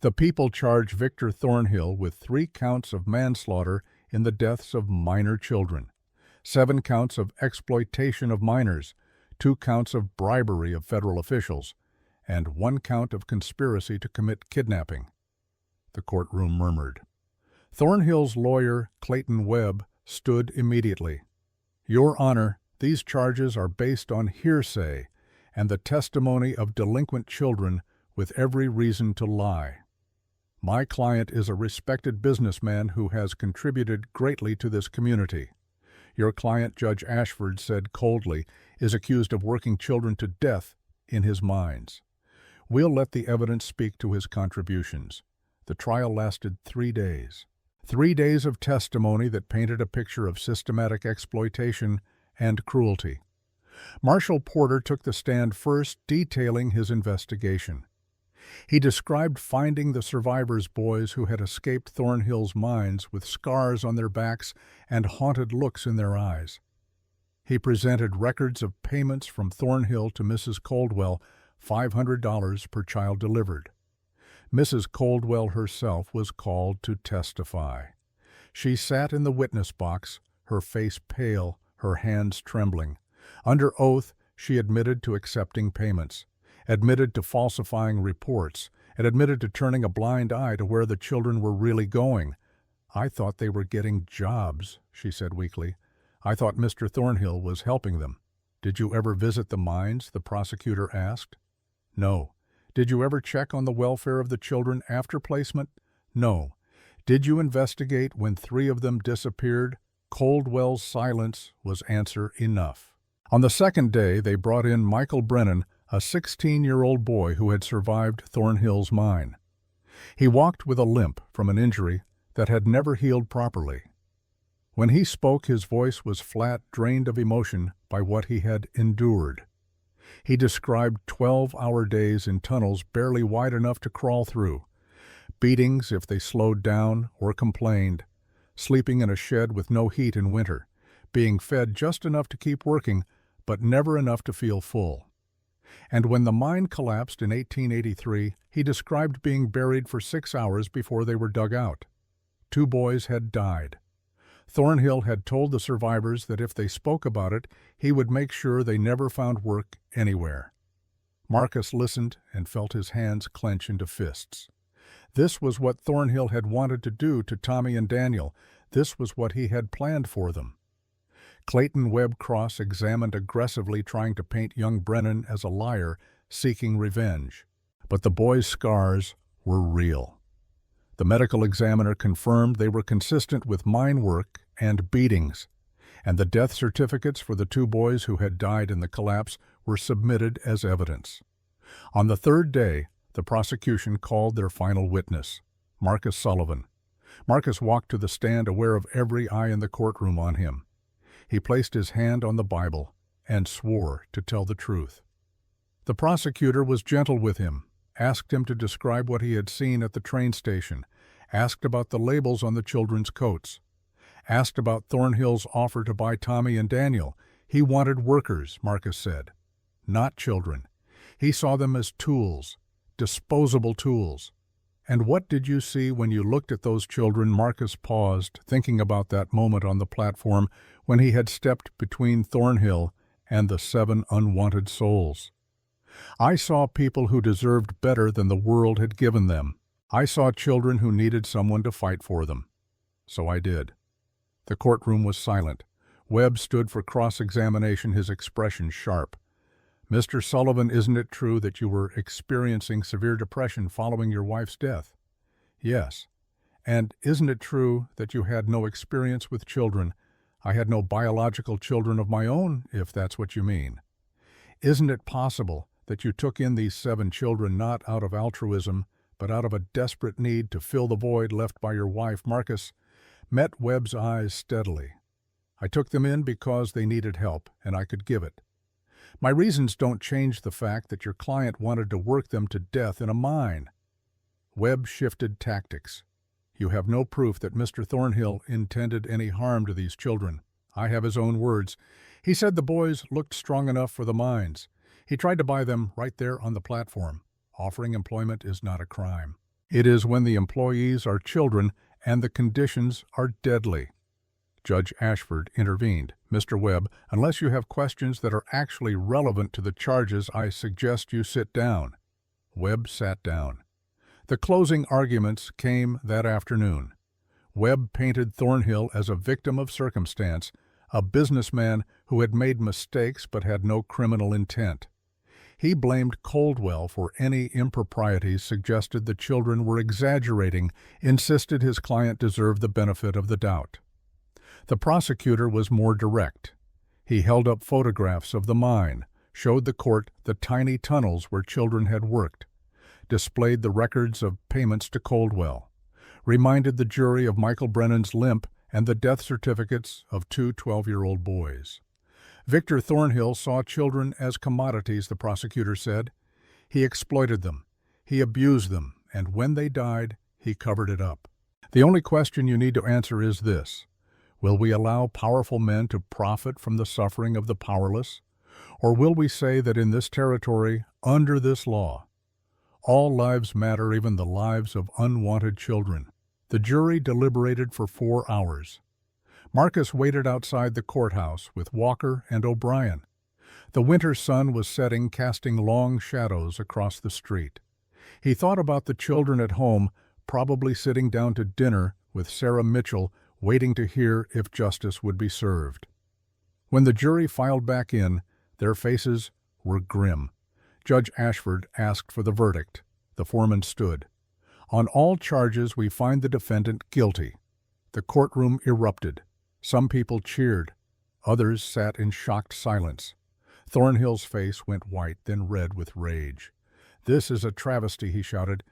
The people charged Victor Thornhill with 3 counts of manslaughter in the deaths of minor children, 7 counts of exploitation of minors, 2 counts of bribery of federal officials, and 1 count of conspiracy to commit kidnapping. The courtroom murmured. Thornhill's lawyer, Clayton Webb, stood immediately. "Your Honor, these charges are based on hearsay and the testimony of delinquent children with every reason to lie. My client is a respected businessman who has contributed greatly to this community. Your client," Judge Ashford said coldly, "is accused of working children to death in his mines. We'll let the evidence speak to his contributions." The trial lasted 3 days. 3 days of testimony that painted a picture of systematic exploitation and cruelty. Marshal Porter took the stand first, detailing his investigation. He described finding the survivors' boys who had escaped Thornhill's mines with scars on their backs and haunted looks in their eyes. He presented records of payments from Thornhill to Mrs. Coldwell, $500 per child delivered. Mrs. Coldwell herself was called to testify. She sat in the witness box, her face pale, her hands trembling. Under oath, she admitted to accepting payments, admitted to falsifying reports, and admitted to turning a blind eye to where the children were really going. "I thought they were getting jobs," she said weakly. "I thought Mr. Thornhill was helping them." "Did you ever visit the mines?" the prosecutor asked. "No." "Did you ever check on the welfare of the children after placement?" "No." "Did you investigate when 3 of them disappeared?" Coldwell's silence was answer enough. On the second day, they brought in Michael Brennan, a 16-year-old boy who had survived Thornhill's mine. He walked with a limp from an injury that had never healed properly. When he spoke, his voice was flat, drained of emotion by what he had endured. He described 12-hour days in tunnels barely wide enough to crawl through, beatings if they slowed down or complained, sleeping in a shed with no heat in winter, being fed just enough to keep working, but never enough to feel full. And when the mine collapsed in 1883, he described being buried for 6 hours before they were dug out. 2 boys had died. Thornhill had told the survivors that if they spoke about it, he would make sure they never found work anywhere. Marcus listened and felt his hands clench into fists. This was what Thornhill had wanted to do to Tommy and Daniel. This was what he had planned for them. Clayton Webb cross-examined aggressively, trying to paint young Brennan as a liar, seeking revenge. But the boys' scars were real. The medical examiner confirmed they were consistent with mine work and beatings, and the death certificates for the 2 boys who had died in the collapse were submitted as evidence. On the 3rd day, the prosecution called their final witness, Marcus Sullivan. Marcus walked to the stand, aware of every eye in the courtroom on him. He placed his hand on the Bible and swore to tell the truth. The prosecutor was gentle with him, asked him to describe what he had seen at the train station, asked about the labels on the children's coats, asked about Thornhill's offer to buy Tommy and Daniel. He wanted workers, Marcus said, not children. He saw them as tools, disposable tools. And what did you see when you looked at those children? Marcus paused, thinking about that moment on the platform when he had stepped between Thornhill and the 7 unwanted souls. I saw people who deserved better than the world had given them. I saw children who needed someone to fight for them. So I did. The courtroom was silent. Webb stood for cross-examination, his expression sharp. "Mr. Sullivan, isn't it true that you were experiencing severe depression following your wife's death?" "Yes." "And isn't it true that you had no experience with children?" "I had no biological children of my own, if that's what you mean." "Isn't it possible that you took in these 7 children not out of altruism, but out of a desperate need to fill the void left by your wife?" Marcus met Webb's eyes steadily. "I took them in because they needed help, and I could give it. My reasons don't change the fact that your client wanted to work them to death in a mine." Webb shifted tactics. "You have no proof that Mr. Thornhill intended any harm to these children. I have his own words. He said the boys looked strong enough for the mines. He tried to buy them right there on the platform. Offering employment is not a crime. It is when the employees are children and the conditions are deadly." Judge Ashford intervened. "Mr. Webb, unless you have questions that are actually relevant to the charges, I suggest you sit down." Webb sat down. The closing arguments came that afternoon. Webb painted Thornhill as a victim of circumstance, a businessman who had made mistakes but had no criminal intent. He blamed Coldwell for any improprieties, suggested the children were exaggerating, insisted his client deserved the benefit of the doubt. The prosecutor was more direct. He held up photographs of the mine, showed the court the tiny tunnels where children had worked, displayed the records of payments to Coldwell, reminded the jury of Michael Brennan's limp and the death certificates of 2 12-year-old boys. Victor Thornhill saw children as commodities, the prosecutor said. He exploited them, he abused them, and when they died, he covered it up. The only question you need to answer is this: will we allow powerful men to profit from the suffering of the powerless? Or will we say that in this territory, under this law, all lives matter, even the lives of unwanted children? The jury deliberated for 4 hours. Marcus waited outside the courthouse with Walker and O'Brien. The winter sun was setting, casting long shadows across the street. He thought about the children at home, probably sitting down to dinner with Sarah Mitchell, waiting to hear if justice would be served. When the jury filed back in, their faces were grim. Judge Ashford asked for the verdict. The foreman stood. "On all charges, we find the defendant guilty." The courtroom erupted. Some people cheered. Others sat in shocked silence. Thornhill's face went white, then red with rage. "This is a travesty," he shouted.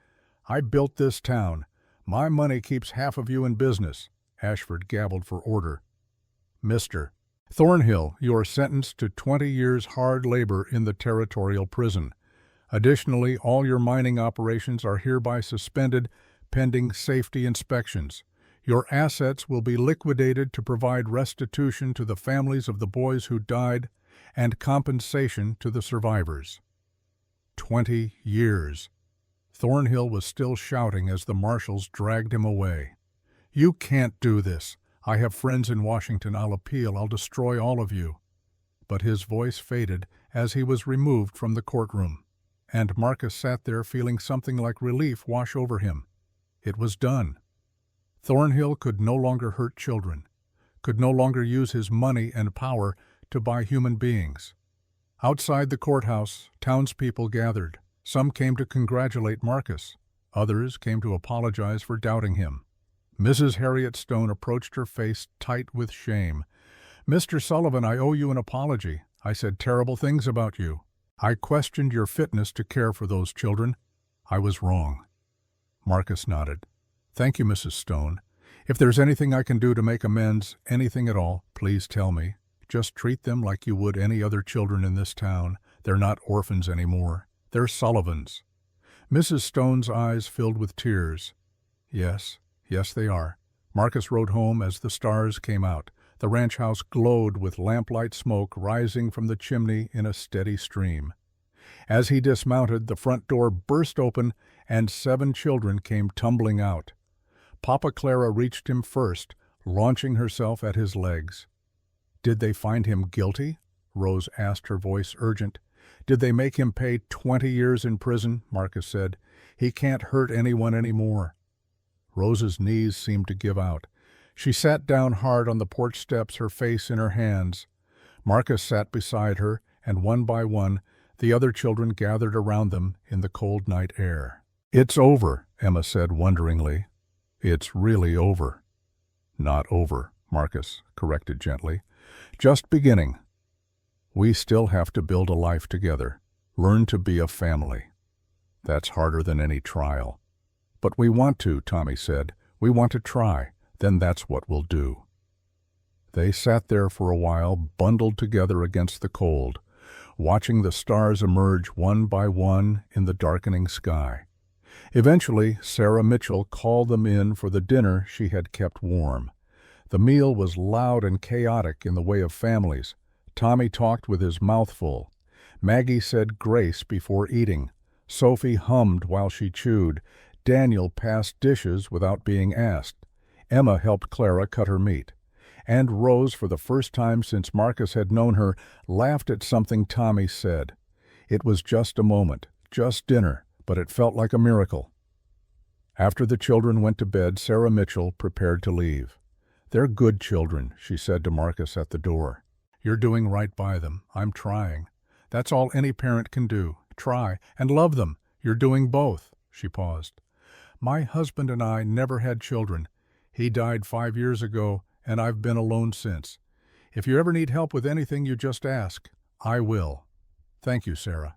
"I built this town. My money keeps half of you in business." Ashford gabbled for order. "Mr. Thornhill, you are sentenced to 20 years hard labor in the territorial prison. Additionally, all your mining operations are hereby suspended pending safety inspections. Your assets will be liquidated to provide restitution to the families of the boys who died and compensation to the survivors." 20 years. Thornhill was still shouting as the marshals dragged him away. "You can't do this. I have friends in Washington. I'll appeal. I'll destroy all of you." But his voice faded as he was removed from the courtroom, and Marcus sat there feeling something like relief wash over him. It was done. Thornhill could no longer hurt children, could no longer use his money and power to buy human beings. Outside the courthouse, townspeople gathered. Some came to congratulate Marcus. Others came to apologize for doubting him. Mrs. Harriet Stone approached, her face tight with shame. "Mr. Sullivan, I owe you an apology. I said terrible things about you. I questioned your fitness to care for those children. I was wrong." Marcus nodded. "Thank you, Mrs. Stone. If there's anything I can do to make amends, anything at all, please tell me. Just treat them like you would any other children in this town. They're not orphans anymore. They're Sullivans." Mrs. Stone's eyes filled with tears. Yes, they are." Marcus rode home as the stars came out. The ranch house glowed with lamplight smoke rising from the chimney in a steady stream. As he dismounted, the front door burst open and 7 children came tumbling out. Papa Clara reached him first, launching herself at his legs. "Did they find him guilty?" Rose asked, her voice urgent. "Did they make him pay 20 years in prison?" Marcus said. "He can't hurt anyone anymore." Rose's knees seemed to give out. She sat down hard on the porch steps, her face in her hands. Marcus sat beside her, and one by one, the other children gathered around them in the cold night air. "It's over," Emma said wonderingly. "It's really over." "Not over," Marcus corrected gently. "Just beginning. We still have to build a life together, learn to be a family. That's harder than any trial. But we want to," Tommy said. "We want to try. Then that's what we'll do." They sat there for a while, bundled together against the cold, watching the stars emerge one by one in the darkening sky. Eventually, Sarah Mitchell called them in for the dinner she had kept warm. The meal was loud and chaotic in the way of families. Tommy talked with his mouth full. Maggie said grace before eating. Sophie hummed while she chewed. Daniel passed dishes without being asked. Emma helped Clara cut her meat. And Rose, for the first time since Marcus had known her, laughed at something Tommy said. It was just a moment, just dinner, but it felt like a miracle. After the children went to bed, Sarah Mitchell prepared to leave. "They're good children," she said to Marcus at the door. "You're doing right by them. I'm trying. That's all any parent can do. Try and love them. You're doing both." She paused. "My husband and I never had children. He died 5 years ago, and I've been alone since. If you ever need help with anything, you just ask. I will. Thank you, Sarah."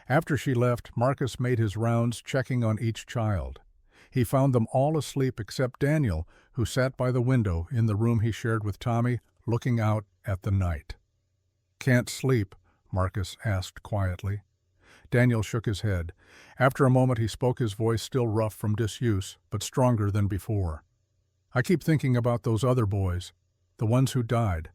After she left, Marcus made his rounds, checking on each child. He found them all asleep except Daniel, who sat by the window in the room he shared with Tommy, looking out at the night. "Can't sleep?" Marcus asked quietly. Daniel shook his head. After a moment he spoke, his voice still rough from disuse, but stronger than before. "I keep thinking about those other boys, the ones who died.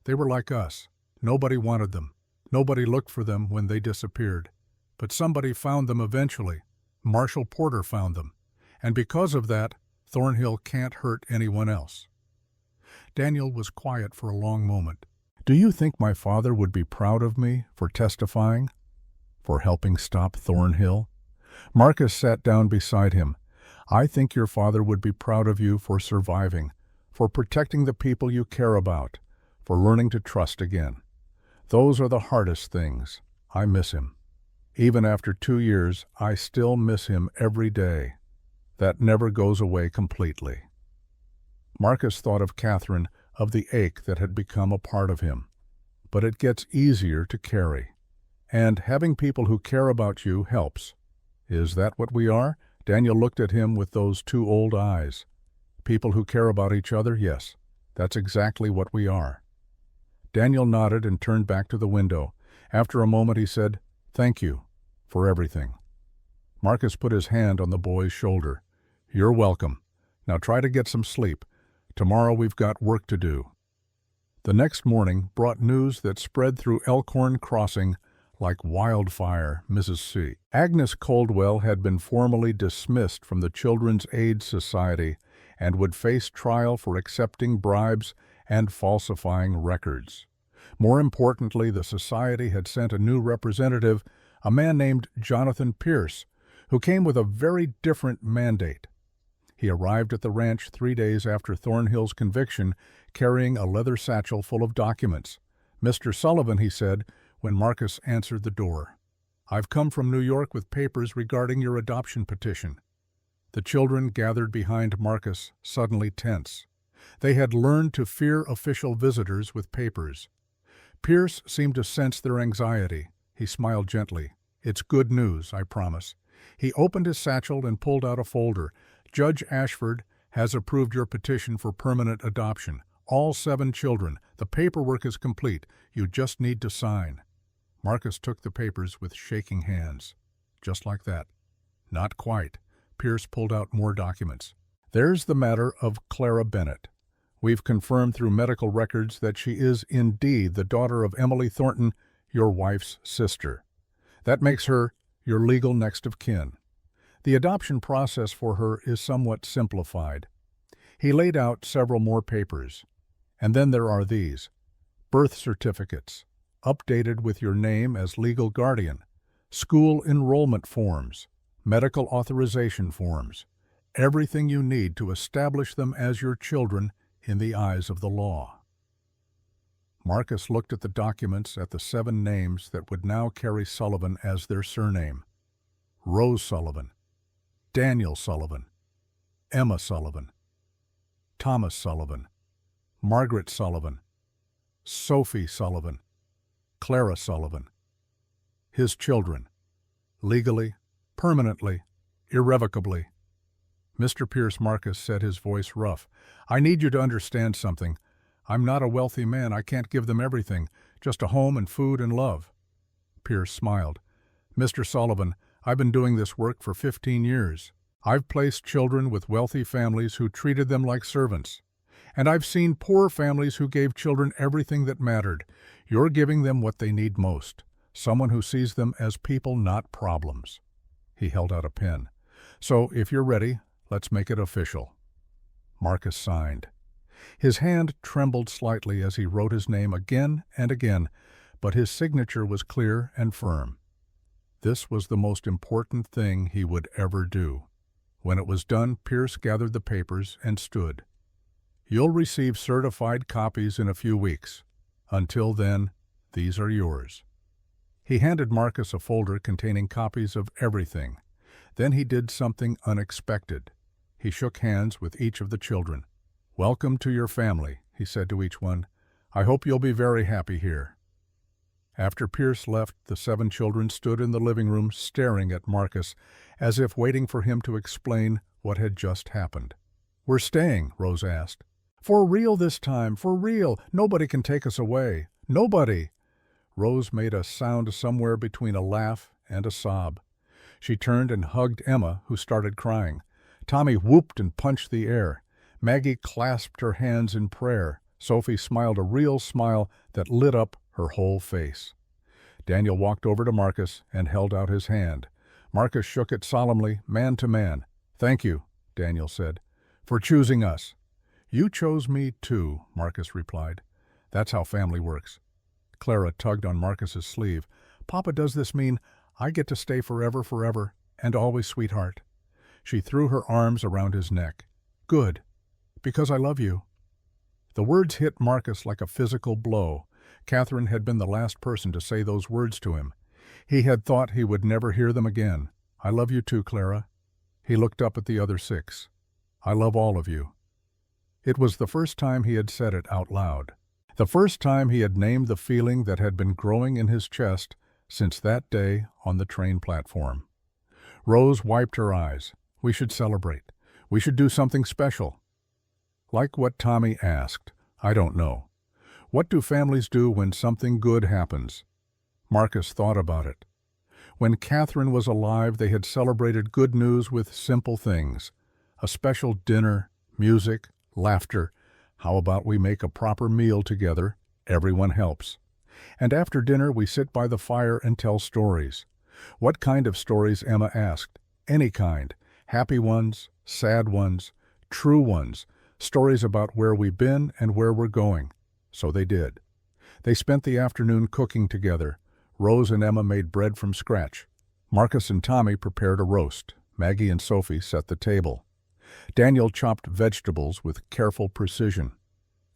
They were like us. Nobody wanted them. Nobody looked for them when they disappeared. But somebody found them eventually. Marshall Porter found them. And because of that, Thornhill can't hurt anyone else." Daniel was quiet for a long moment. "Do you think my father would be proud of me for testifying? For helping stop Thornhill?" Marcus sat down beside him. "I think your father would be proud of you for surviving, for protecting the people you care about, for learning to trust again. Those are the hardest things. I miss him. Even after 2 years, I still miss him every day. That never goes away completely." Marcus thought of Catherine, of the ache that had become a part of him. But it gets easier to carry. And having people who care about you helps. Is that what we are? Daniel looked at him with those 2 old eyes. People who care about each other? Yes, that's exactly what we are. Daniel nodded and turned back to the window. After a moment he said, "Thank you for everything." Marcus put his hand on the boy's shoulder. "You're welcome. Now try to get some sleep. Tomorrow we've got work to do." The next morning brought news that spread through Elkhorn Crossing like wildfire, Mrs. C. Agnes Coldwell had been formally dismissed from the Children's Aid Society and would face trial for accepting bribes and falsifying records. More importantly, the society had sent a new representative, a man named Jonathan Pierce, who came with a very different mandate. He arrived at the ranch 3 days after Thornhill's conviction, carrying a leather satchel full of documents. "Mr. Sullivan," he said, when Marcus answered the door, "I've come from New York with papers regarding your adoption petition." The children gathered behind Marcus, suddenly tense. They had learned to fear official visitors with papers. Pierce seemed to sense their anxiety. He smiled gently. "It's good news, I promise." He opened his satchel and pulled out a folder. "Judge Ashford has approved your petition for permanent adoption. All 7 children. The paperwork is complete. You just need to sign." Marcus took the papers with shaking hands. Just like that. Not quite. Pierce pulled out more documents. "There's the matter of Clara Bennett. We've confirmed through medical records that she is indeed the daughter of Emily Thornton, your wife's sister. That makes her your legal next of kin. The adoption process for her is somewhat simplified. He laid out several more papers. And then there are these: birth certificates, updated with your name as legal guardian, school enrollment forms, medical authorization forms, everything you need to establish them as your children in the eyes of the law. Marcus looked at the documents at the 7 names that would now carry Sullivan as their surname: Rose Sullivan, Daniel Sullivan, Emma Sullivan, Thomas Sullivan, Margaret Sullivan, Sophie Sullivan, Clara Sullivan. His children, legally, permanently, irrevocably. Mr. Pierce Marcus said, his voice rough, "I need you to understand something. I'm not a wealthy man. I can't give them everything, just a home and food and love." Pierce smiled. "Mr. Sullivan, I've been doing this work for 15 years. I've placed children with wealthy families who treated them like servants. And I've seen poor families who gave children everything that mattered. You're giving them what they need most, someone who sees them as people, not problems." He held out a pen. "So, if you're ready, let's make it official." Marcus signed. His hand trembled slightly as he wrote his name again and again, but his signature was clear and firm. This was the most important thing he would ever do. When it was done, Pierce gathered the papers and stood. "You'll receive certified copies in a few weeks. Until then, these are yours." He handed Marcus a folder containing copies of everything. Then he did something unexpected. He shook hands with each of the children. "Welcome to your family," he said to each one. "I hope you'll be very happy here." After Pierce left, the 7 children stood in the living room staring at Marcus, as if waiting for him to explain what had just happened. "We're staying?" Rose asked. "For real this time, for real. Nobody can take us away. Nobody." Rose made a sound somewhere between a laugh and a sob. She turned and hugged Emma, who started crying. Tommy whooped and punched the air. Maggie clasped her hands in prayer. Sophie smiled a real smile that lit up her whole face. Daniel walked over to Marcus and held out his hand. Marcus shook it solemnly, man to man. "Thank you," Daniel said, "for choosing us." "You chose me too," Marcus replied. "That's how family works." Clara tugged on Marcus's sleeve. "Papa, does this mean I get to stay forever, forever, and always, sweetheart?" She threw her arms around his neck. "Good, because I love you." The words hit Marcus like a physical blow. Catherine had been the last person to say those words to him. He had thought he would never hear them again. "I love you too, Clara." He looked up at the other 6. "I love all of you." It was the first time he had said it out loud. The first time he had named the feeling that had been growing in his chest since that day on the train platform. Rose wiped her eyes. "We should celebrate. We should do something special." Like what Tommy asked, "I don't know. What do families do when something good happens?" Marcus thought about it. When Catherine was alive, they had celebrated good news with simple things. A special dinner, music, laughter. How about we make a proper meal together? Everyone helps. And after dinner, we sit by the fire and tell stories. "What kind of stories?" Emma asked. "Any kind. Happy ones, sad ones, true ones. Stories about where we've been and where we're going." So they did. They spent the afternoon cooking together. Rose and Emma made bread from scratch. Marcus and Tommy prepared a roast. Maggie and Sophie set the table. Daniel chopped vegetables with careful precision.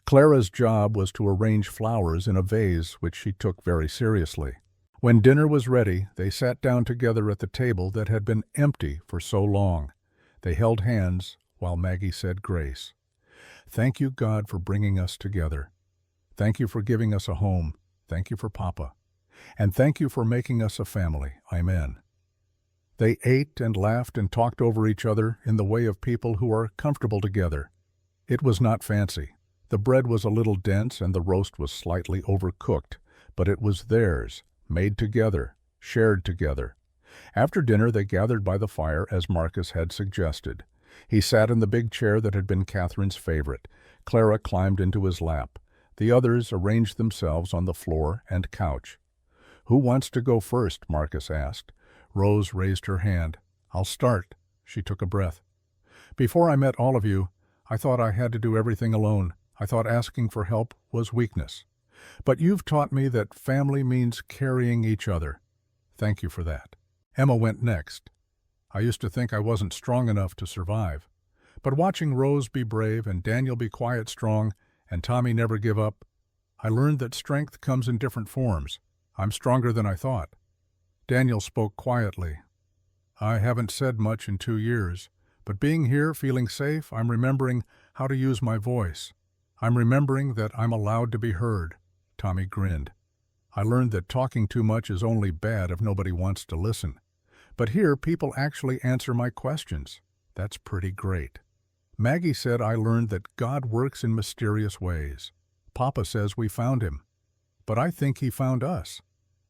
Clara's job was to arrange flowers in a vase, which she took very seriously. When dinner was ready, they sat down together at the table that had been empty for so long. They held hands while Maggie said grace. "Thank you, God, for bringing us together. Thank you for giving us a home. Thank you for Papa. And thank you for making us a family. Amen." They ate and laughed and talked over each other in the way of people who are comfortable together. It was not fancy. The bread was a little dense and the roast was slightly overcooked, but it was theirs, made together, shared together. After dinner they gathered by the fire as Marcus had suggested. He sat in the big chair that had been Catherine's favorite. Clara climbed into his lap. The others arranged themselves on the floor and couch. "Who wants to go first?" Marcus asked. Rose raised her hand. "I'll start." She took a breath. "Before I met all of you, I thought I had to do everything alone. I thought asking for help was weakness. But you've taught me that family means carrying each other. Thank you for that." Emma went next. "I used to think I wasn't strong enough to survive. But watching Rose be brave and Daniel be quiet strong and Tommy never give up, I learned that strength comes in different forms. I'm stronger than I thought." Daniel spoke quietly. "I haven't said much in 2 years, but being here, feeling safe, I'm remembering how to use my voice. I'm remembering that I'm allowed to be heard." Tommy grinned. "I learned that talking too much is only bad if nobody wants to listen. But here, people actually answer my questions. That's pretty great." Maggie said I learned that God works in mysterious ways. Papa says we found him. But I think he found us.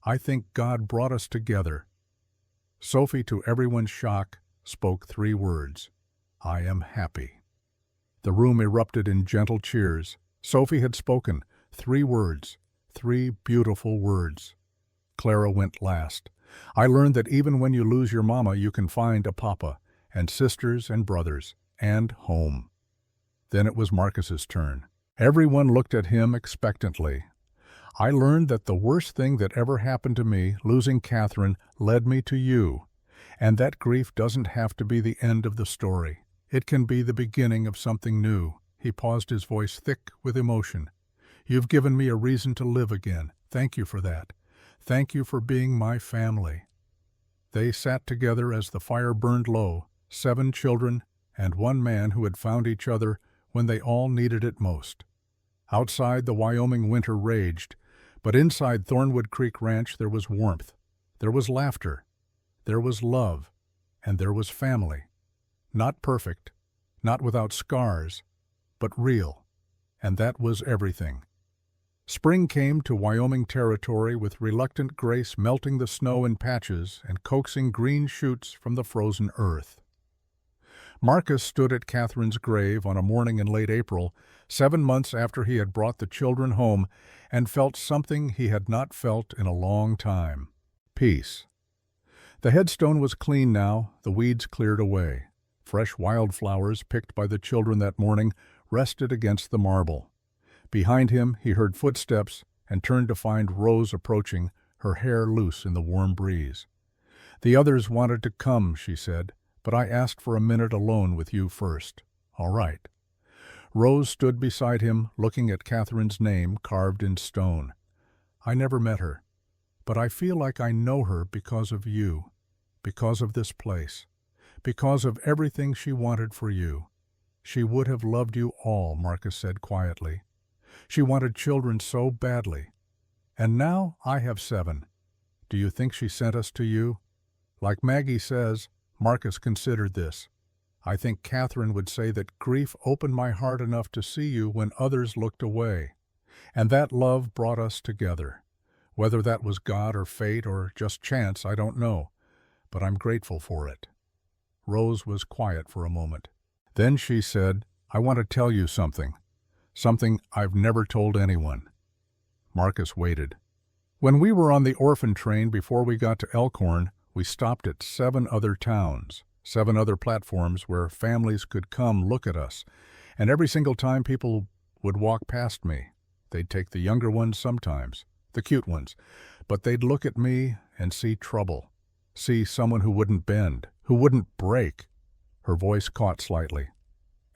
I think God brought us together. Sophie, to everyone's shock, spoke 3 words. "I am happy." The room erupted in gentle cheers. Sophie had spoken 3 words, 3 beautiful words. Clara went last. "I learned that even when you lose your mama, you can find a papa, and sisters and brothers, and home." Then it was Marcus's turn. Everyone looked at him expectantly. "I learned that the worst thing that ever happened to me, losing Catherine, led me to you, and that grief doesn't have to be the end of the story. It can be the beginning of something new." He paused, his voice thick with emotion. "You've given me a reason to live again. Thank you for that. Thank you for being my family." They sat together as the fire burned low, 7 children and 1 man who had found each other when they all needed it most. Outside, the Wyoming winter raged, but inside Thornwood Creek Ranch there was warmth, there was laughter, there was love, and there was family. Not perfect, not without scars, but real, and that was everything. Spring came to Wyoming territory with reluctant grace, melting the snow in patches and coaxing green shoots from the frozen earth. Marcus stood at Catherine's grave on a morning in late April, 7 months after he had brought the children home, and felt something he had not felt in a long time: peace. The headstone was clean now, the weeds cleared away. Fresh wildflowers, picked by the children that morning, rested against the marble. Behind him he heard footsteps and turned to find Rose approaching, her hair loose in the warm breeze. "The others wanted to come," she said, "but I asked for a minute alone with you first." "All right." Rose stood beside him, looking at Catherine's name carved in stone. "I never met her, but I feel like I know her because of you, because of this place, because of everything she wanted for you. She would have loved you all," Marcus said quietly. "She wanted children so badly. And now I have 7. Do you think she sent us to you? Like Maggie says," Marcus considered this, "I think Catherine would say that grief opened my heart enough to see you when others looked away. And that love brought us together. Whether that was God or fate or just chance, I don't know, but I'm grateful for it." Rose was quiet for a moment. Then she said, "I want to tell you something. Something I've never told anyone." Marcus waited. "When we were on the orphan train before we got to Elkhorn, we stopped at 7 other towns, 7 other platforms where families could come look at us, and every single time people would walk past me. They'd take the younger ones sometimes, the cute ones, but they'd look at me and see trouble, see someone who wouldn't bend, who wouldn't break." Her voice caught slightly.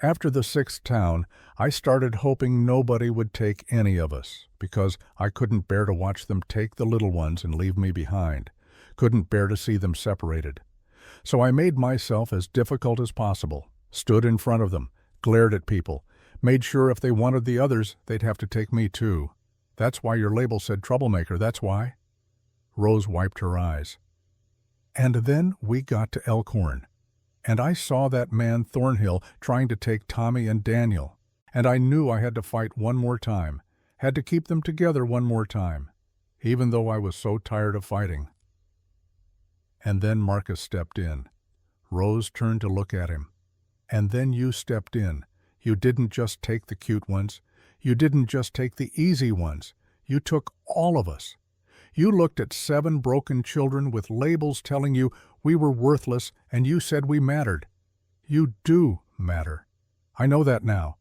"After the 6th town, I started hoping nobody would take any of us, because I couldn't bear to watch them take the little ones and leave me behind, couldn't bear to see them separated. So I made myself as difficult as possible, stood in front of them, glared at people, made sure if they wanted the others, they'd have to take me too. That's why your label said troublemaker, that's why." Rose wiped her eyes. "And then we got to Elkhorn. And I saw that man Thornhill trying to take Tommy and Daniel. And I knew I had to fight one more time, had to keep them together one more time, even though I was so tired of fighting." And then Marcus stepped in. Rose turned to look at him. "And then you stepped in. You didn't just take the cute ones. You didn't just take the easy ones. You took all of us. You looked at 7 broken children with labels telling you we were worthless, and you said we mattered. You do matter. I know that now,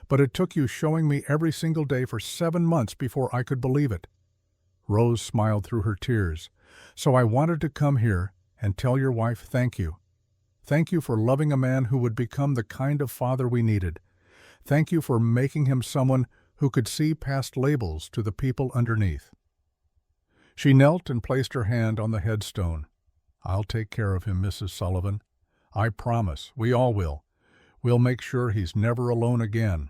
but it took you showing me every single day for 7 months before I could believe it." Rose smiled through her tears. "So I wanted to come here and tell your wife thank you. Thank you for loving a man who would become the kind of father we needed. Thank you for making him someone who could see past labels to the people underneath." She knelt and placed her hand on the headstone. "I'll take care of him, Mrs. Sullivan. I promise. We all will. We'll make sure he's never alone again."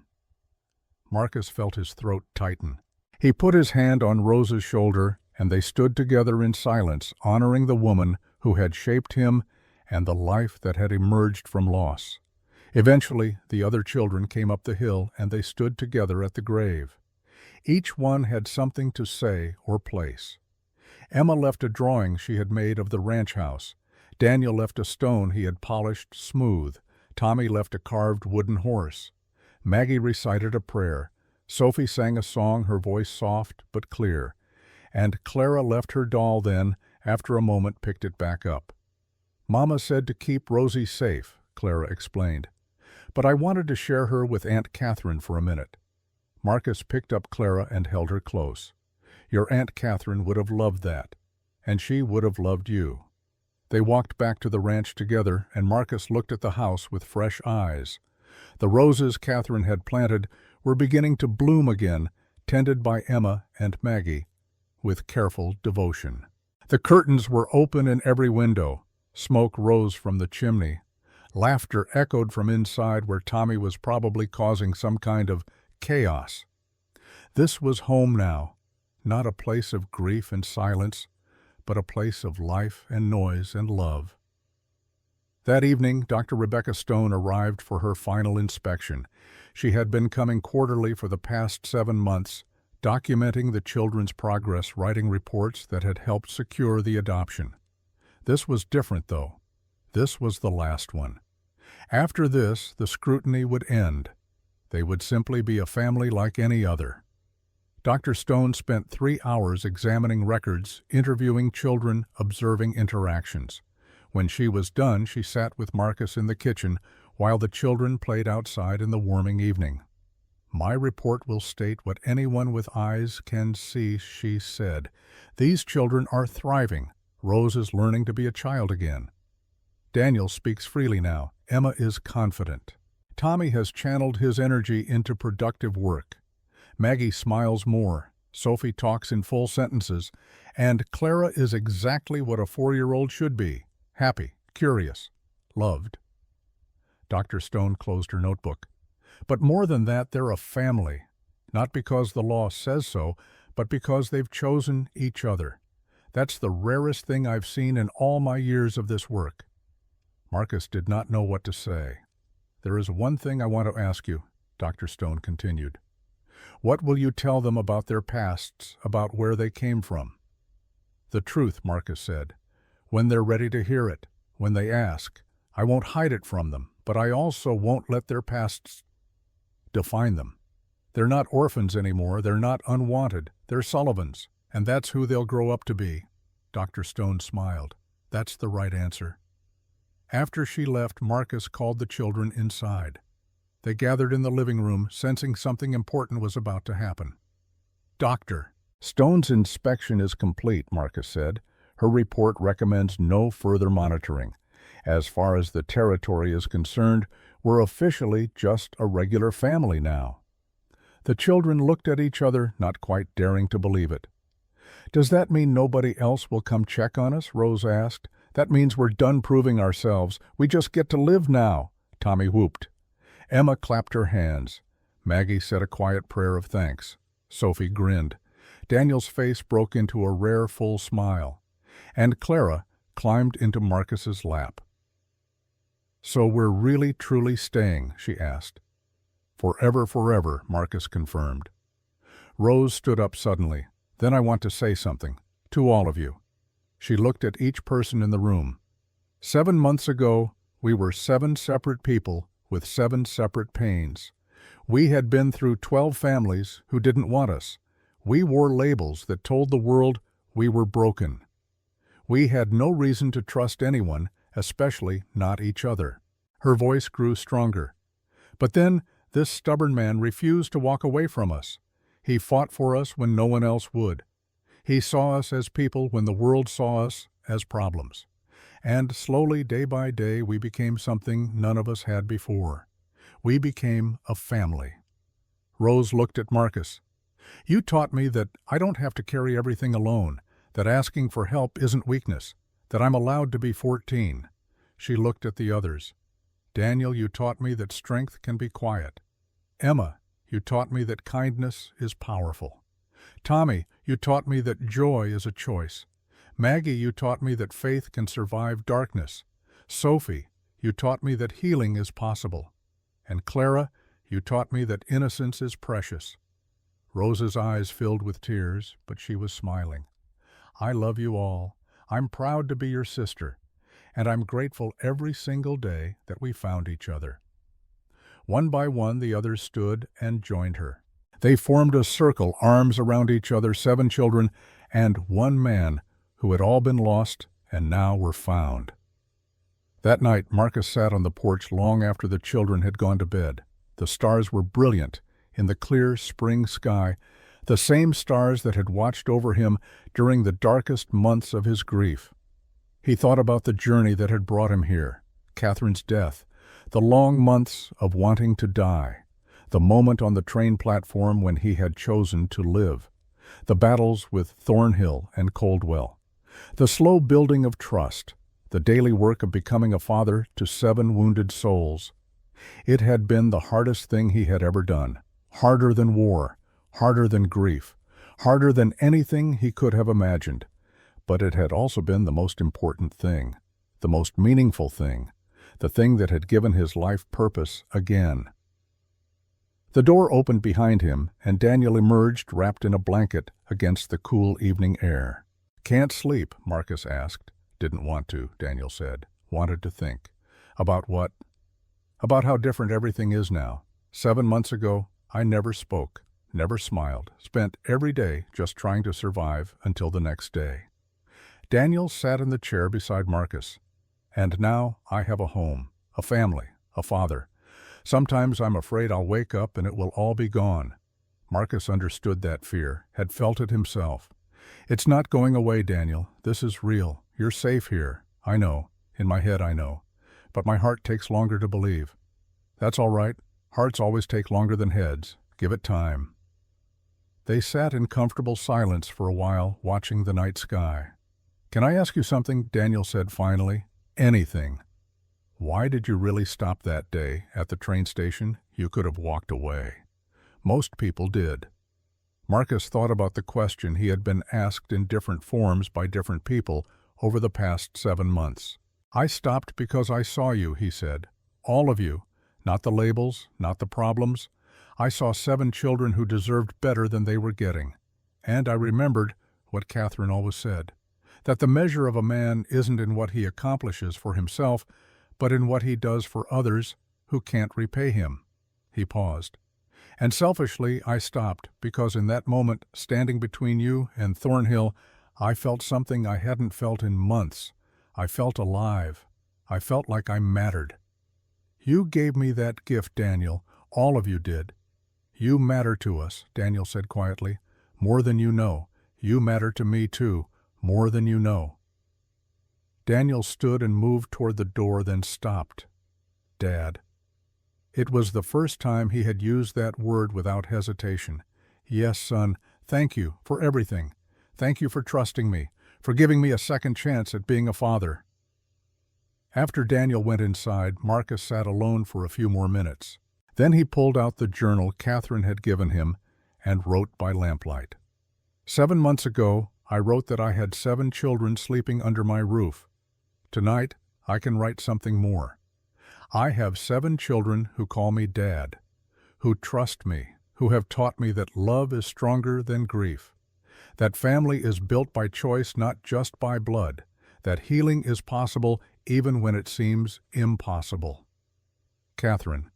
Marcus felt his throat tighten. He put his hand on Rose's shoulder, and they stood together in silence, honoring the woman who had shaped him and the life that had emerged from loss. Eventually, the other children came up the hill, and they stood together at the grave. Each one had something to say or place. Emma left a drawing she had made of the ranch house. Daniel left a stone he had polished smooth. Tommy left a carved wooden horse. Maggie recited a prayer. Sophie sang a song, her voice soft but clear. And Clara left her doll then, after a moment picked it back up. "Mama said to keep Rosie safe," Clara explained. "But I wanted to share her with Aunt Catherine for a minute." Marcus picked up Clara and held her close. "Your Aunt Catherine would have loved that, and she would have loved you." They walked back to the ranch together, and Marcus looked at the house with fresh eyes. The roses Catherine had planted were beginning to bloom again, tended by Emma and Maggie, with careful devotion. The curtains were open in every window. Smoke rose from the chimney. Laughter echoed from inside where Tommy was probably causing some kind of chaos. This was home now, not a place of grief and silence, but a place of life and noise and love. That evening, Dr. Rebecca Stone arrived for her final inspection. She had been coming quarterly for the past 7 months, documenting the children's progress, writing reports that had helped secure the adoption. This was different, though. This was the last one. After this, the scrutiny would end. They would simply be a family like any other. Dr. Stone spent 3 hours examining records, interviewing children, observing interactions. When she was done, she sat with Marcus in the kitchen while the children played outside in the warming evening. "My report will state what anyone with eyes can see," she said. "These children are thriving. Rose is learning to be a child again. Daniel speaks freely now. Emma is confident. Tommy has channeled his energy into productive work. Maggie smiles more. Sophie talks in full sentences. And Clara is exactly what a 4-year-old should be. Happy, curious, loved." Dr. Stone closed her notebook. "But more than that, they're a family. Not because the law says so, but because they've chosen each other. That's the rarest thing I've seen in all my years of this work." Marcus did not know what to say. "There is one thing I want to ask you," Dr. Stone continued. "What will you tell them about their pasts, about where they came from?" "The truth," Marcus said. "When they're ready to hear it, when they ask. I won't hide it from them, but I also won't let their pasts define them. They're not orphans anymore, they're not unwanted, they're Sullivans, and that's who they'll grow up to be." Dr. Stone smiled. "That's the right answer." After she left, Marcus called the children inside. They gathered in the living room, sensing something important was about to happen. "Doctor, Stone's inspection is complete," Marcus said. "Her report recommends no further monitoring. As far as the territory is concerned, we're officially just a regular family now." The children looked at each other, not quite daring to believe it. "Does that mean nobody else will come check on us?" Rose asked. "That means we're done proving ourselves. We just get to live now," Tommy whooped. Emma clapped her hands. Maggie said a quiet prayer of thanks. Sophie grinned. Daniel's face broke into a rare full smile. And Clara climbed into Marcus's lap. "So we're really truly staying?" she asked. "Forever, forever," Marcus confirmed. Rose stood up suddenly. "Then I want to say something. To all of you." She looked at each person in the room. 7 months ago, we were 7 separate people with 7 separate pains. We had been through 12 families who didn't want us. We wore labels that told the world We were broken. We had no reason to trust anyone, especially not each other. Her voice grew stronger. But then, this stubborn man refused to walk away from us. He fought for us when no one else would. He saw us as people when the world saw us as problems. And slowly, day by day, we became something none of us had before. We became a family. Rose looked at Marcus. You taught me that I don't have to carry everything alone, that asking for help isn't weakness, that I'm allowed to be 14. She looked at the others. Daniel, you taught me that strength can be quiet. Emma, you taught me that kindness is powerful. Tommy, you taught me that joy is a choice. Maggie, you taught me that faith can survive darkness. Sophie, you taught me that healing is possible. And Clara, you taught me that innocence is precious. Rose's eyes filled with tears, but she was smiling. I love you all. I'm proud to be your sister, and I'm grateful every single day that we found each other. One by one, the others stood and joined her. They formed a circle, arms around each other, 7 children and one man who had all been lost and now were found. That night, Marcus sat on the porch long after the children had gone to bed. The stars were brilliant in the clear spring sky, the same stars that had watched over him during the darkest months of his grief. He thought about the journey that had brought him here, Catherine's death, the long months of wanting to die, the moment on the train platform when he had chosen to live, the battles with Thornhill and Coldwell, the slow building of trust, the daily work of becoming a father to 7 wounded souls. It had been the hardest thing he had ever done, harder than war, harder than grief, harder than anything he could have imagined. But it had also been the most important thing, the most meaningful thing, the thing that had given his life purpose again. The door opened behind him, and Daniel emerged wrapped in a blanket against the cool evening air. Can't sleep, Marcus asked. Didn't want to, Daniel said. Wanted to think. About what? About how different everything is now. 7 months ago, I never spoke, never smiled, spent every day just trying to survive until the next day. Daniel sat in the chair beside Marcus. And now I have a home, a family, a father. Sometimes I'm afraid I'll wake up and it will all be gone. Marcus understood that fear, had felt it himself. It's not going away, Daniel. This is real. You're safe here. I know. In my head I know. But my heart takes longer to believe. That's all right. Hearts always take longer than heads. Give it time. They sat in comfortable silence for a while, watching the night sky. Can I ask you something? Daniel said finally. Anything. Why did you really stop that day at the train station? You could have walked away. Most people did. Marcus thought about the question he had been asked in different forms by different people over the past 7 months. I stopped because I saw you, he said. All of you. Not the labels, not the problems. I saw 7 children who deserved better than they were getting. And I remembered what Catherine always said, that the measure of a man isn't in what he accomplishes for himself, but in what he does for others who can't repay him. He paused. And selfishly, I stopped, because in that moment, standing between you and Thornhill, I felt something I hadn't felt in months. I felt alive. I felt like I mattered. You gave me that gift, Daniel. All of you did. You matter to us, Daniel said quietly. More than you know. You matter to me, too. More than you know. Daniel stood and moved toward the door, then stopped. Dad. It was the first time he had used that word without hesitation. Yes, son, thank you for everything. Thank you for trusting me, for giving me a second chance at being a father. After Daniel went inside, Marcus sat alone for a few more minutes. Then he pulled out the journal Catherine had given him and wrote by lamplight. 7 months ago, I wrote that I had 7 children sleeping under my roof. Tonight, I can write something more. I have 7 children who call me Dad, who trust me, who have taught me that love is stronger than grief, that family is built by choice, not just by blood, that healing is possible even when it seems impossible. Catherine,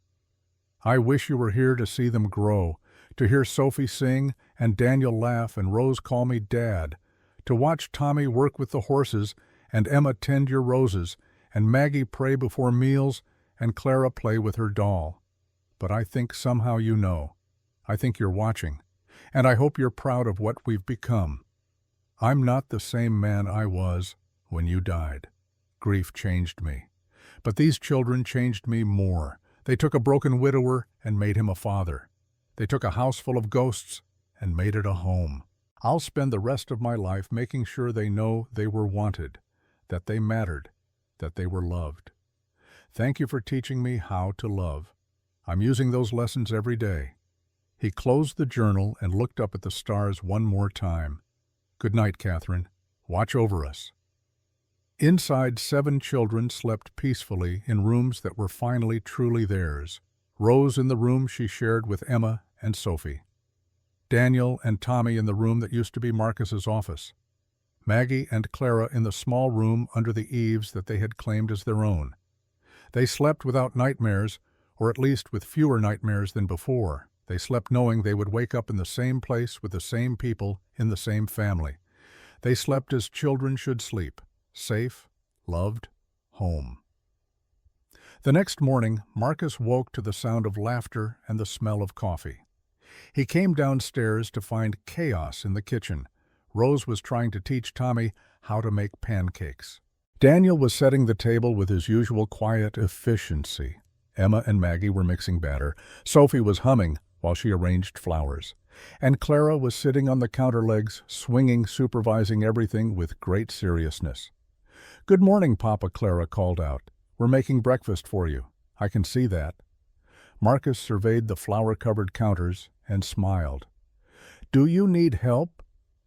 I wish you were here to see them grow, to hear Sophie sing and Daniel laugh and Rose call me Dad, To watch Tommy work with the horses, and Emma tend your roses, and Maggie pray before meals, and Clara play with her doll. But I think somehow you know. I think you're watching, and I hope you're proud of what we've become. I'm not the same man I was when you died. Grief changed me. But these children changed me more. They took a broken widower and made him a father. They took a house full of ghosts and made it a home. I'll spend the rest of my life making sure they know they were wanted, that they mattered, that they were loved. Thank you for teaching me how to love. I'm using those lessons every day. He closed the journal and looked up at the stars one more time. Good night, Catherine. Watch over us. Inside, 7 children slept peacefully in rooms that were finally truly theirs. Rose in the room she shared with Emma and Sophie. Daniel and Tommy in the room that used to be Marcus's office. Maggie and Clara in the small room under the eaves that they had claimed as their own. They slept without nightmares, or at least with fewer nightmares than before. They slept knowing they would wake up in the same place with the same people in the same family. They slept as children should sleep, safe, loved, home. The next morning, Marcus woke to the sound of laughter and the smell of coffee. He came downstairs to find chaos in the kitchen. Rose was trying to teach Tommy how to make pancakes. Daniel was setting the table with his usual quiet efficiency. Emma and Maggie were mixing batter. Sophie was humming while she arranged flowers. And Clara was sitting on the counter legs, swinging, supervising everything with great seriousness. "Good morning, Papa," Clara called out. "We're making breakfast for you. I can see that." Marcus surveyed the flour-covered counters and smiled. "Do you need help?"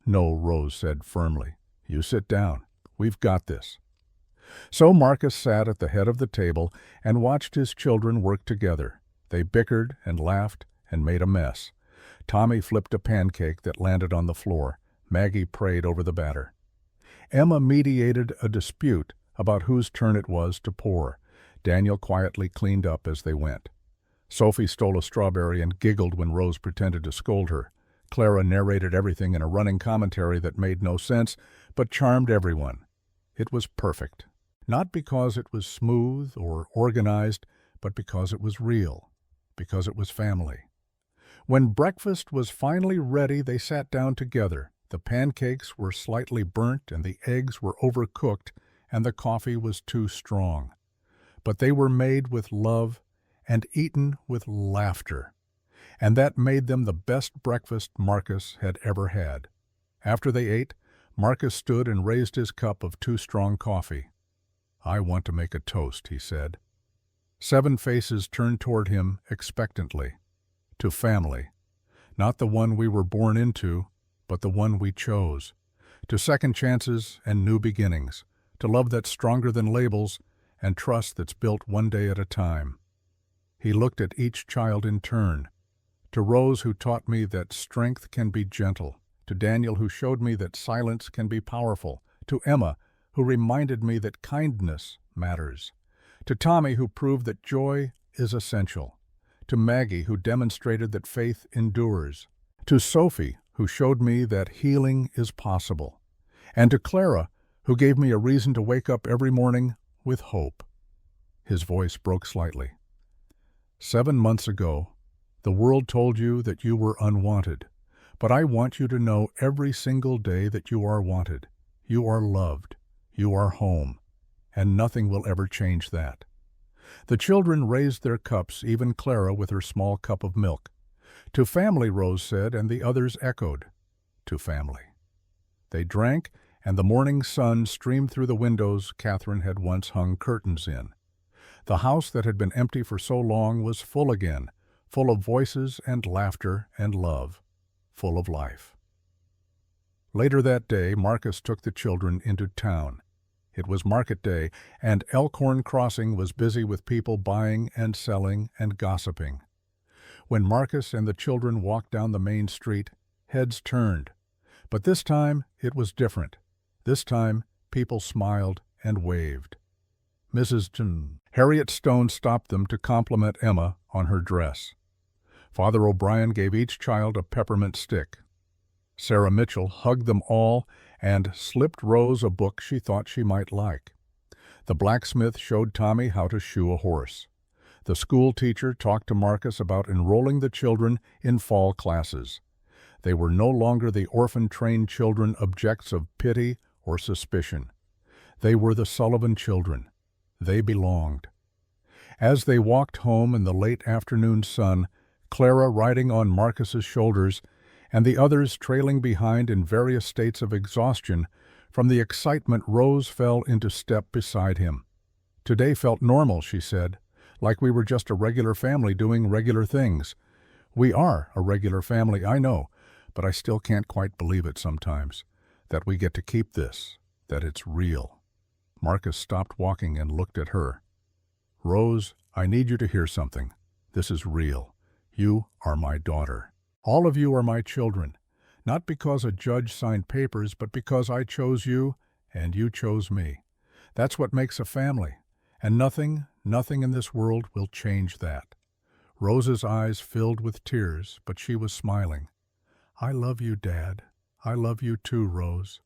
"No," Rose said firmly. "You sit down. We've got this." So Marcus sat at the head of the table and watched his children work together. They bickered and laughed and made a mess. Tommy flipped a pancake that landed on the floor. Maggie prayed over the batter. Emma mediated a dispute about whose turn it was to pour. Daniel quietly cleaned up as they went. Sophie stole a strawberry and giggled when Rose pretended to scold her. Clara narrated everything in a running commentary that made no sense, but charmed everyone. It was perfect. Not because it was smooth or organized, but because it was real, because it was family. When breakfast was finally ready, they sat down together. The pancakes were slightly burnt and the eggs were overcooked and the coffee was too strong. But they were made with love and eaten with laughter, and that made them the best breakfast Marcus had ever had. After they ate, Marcus stood and raised his cup of too strong coffee. "I want to make a toast," he said. 7 faces turned toward him expectantly. To family. Not the one we were born into, but the one we chose. To second chances and new beginnings. To love that's stronger than labels and trust that's built one day at a time. He looked at each child in turn. To Rose, who taught me that strength can be gentle. To Daniel, who showed me that silence can be powerful. To Emma, who reminded me that kindness matters. To Tommy, who proved that joy is essential. To Maggie, who demonstrated that faith endures. To Sophie, who showed me that healing is possible. And to Clara, who gave me a reason to wake up every morning with hope. His voice broke slightly. 7 months ago, the world told you that you were unwanted. But I want you to know every single day that you are wanted. You are loved. You are home. And nothing will ever change that. The children raised their cups, even Clara with her small cup of milk. "To family," Rose said, and the others echoed. "To family." They drank, and the morning sun streamed through the windows Catherine had once hung curtains in. The house that had been empty for so long was full again, full of voices and laughter and love, full of life. Later that day, Marcus took the children into town. It was market day, and Elkhorn Crossing was busy with people buying and selling and gossiping. When Marcus and the children walked down the main street, heads turned. But this time it was different. This time people smiled and waved. Mrs. Harriet Stone stopped them to compliment Emma on her dress. Father O'Brien gave each child a peppermint stick. Sarah Mitchell hugged them all and slipped Rose a book she thought she might like. The blacksmith showed Tommy how to shoe a horse. The school teacher talked to Marcus about enrolling the children in fall classes. They were no longer the orphan-trained children, objects of pity or suspicion. They were the Sullivan children. They belonged. As they walked home in the late afternoon sun, Clara riding on Marcus's shoulders, and the others trailing behind in various states of exhaustion, from the excitement Rose fell into step beside him. "Today felt normal," she said, "like we were just a regular family doing regular things. We are a regular family, I know, but I still can't quite believe it sometimes, that we get to keep this, that it's real." Marcus stopped walking and looked at her. "Rose, I need you to hear something. This is real. You are my daughter. All of you are my children, not because a judge signed papers, but because I chose you and you chose me. That's what makes a family, and nothing in this world will change that." Rose's eyes filled with tears, but she was smiling. "I love you, Dad. I love you too, Rose."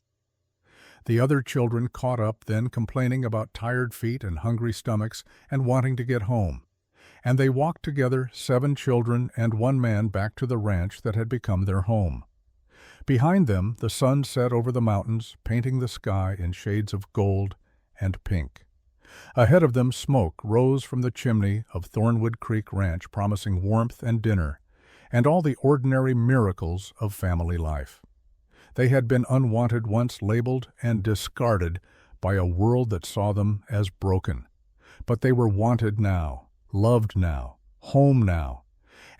The other children caught up then, complaining about tired feet and hungry stomachs and wanting to get home. And they walked together, 7 children and 1 man, back to the ranch that had become their home. Behind them, the sun set over the mountains, painting the sky in shades of gold and pink. Ahead of them, smoke rose from the chimney of Thornwood Creek Ranch, promising warmth and dinner, and all the ordinary miracles of family life. They had been unwanted once, labeled and discarded by a world that saw them as broken. But they were wanted now, loved now, home now,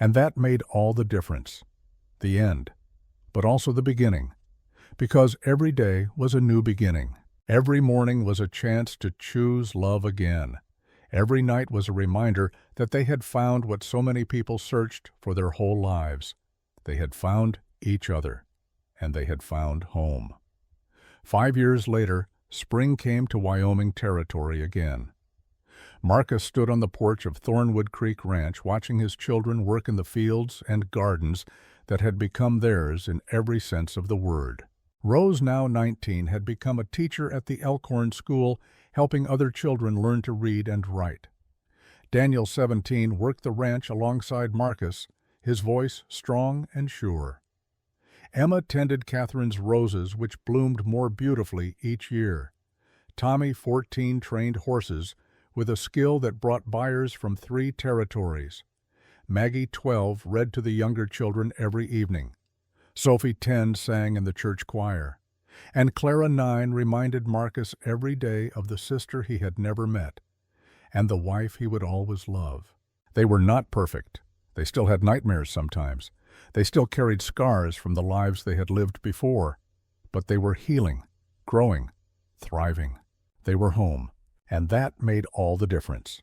and that made all the difference. The end, but also the beginning, because every day was a new beginning. Every morning was a chance to choose love again. Every night was a reminder that they had found what so many people searched for their whole lives. They had found each other, and they had found home. 5 years later, spring came to Wyoming Territory again. Marcus stood on the porch of Thornwood Creek Ranch, watching his children work in the fields and gardens that had become theirs in every sense of the word. Rose, now 19, had become a teacher at the Elkhorn School, helping other children learn to read and write. Daniel, 17, worked the ranch alongside Marcus, his voice strong and sure. Emma tended Catherine's roses, which bloomed more beautifully each year. Tommy, 14, trained horses with a skill that brought buyers from 3 territories. Maggie, 12, read to the younger children every evening. Sophie, 10, sang in the church choir. And Clara, 9, reminded Marcus every day of the sister he had never met, and the wife he would always love. They were not perfect. They still had nightmares sometimes. They still carried scars from the lives they had lived before. But they were healing, growing, thriving. They were home, and that made all the difference.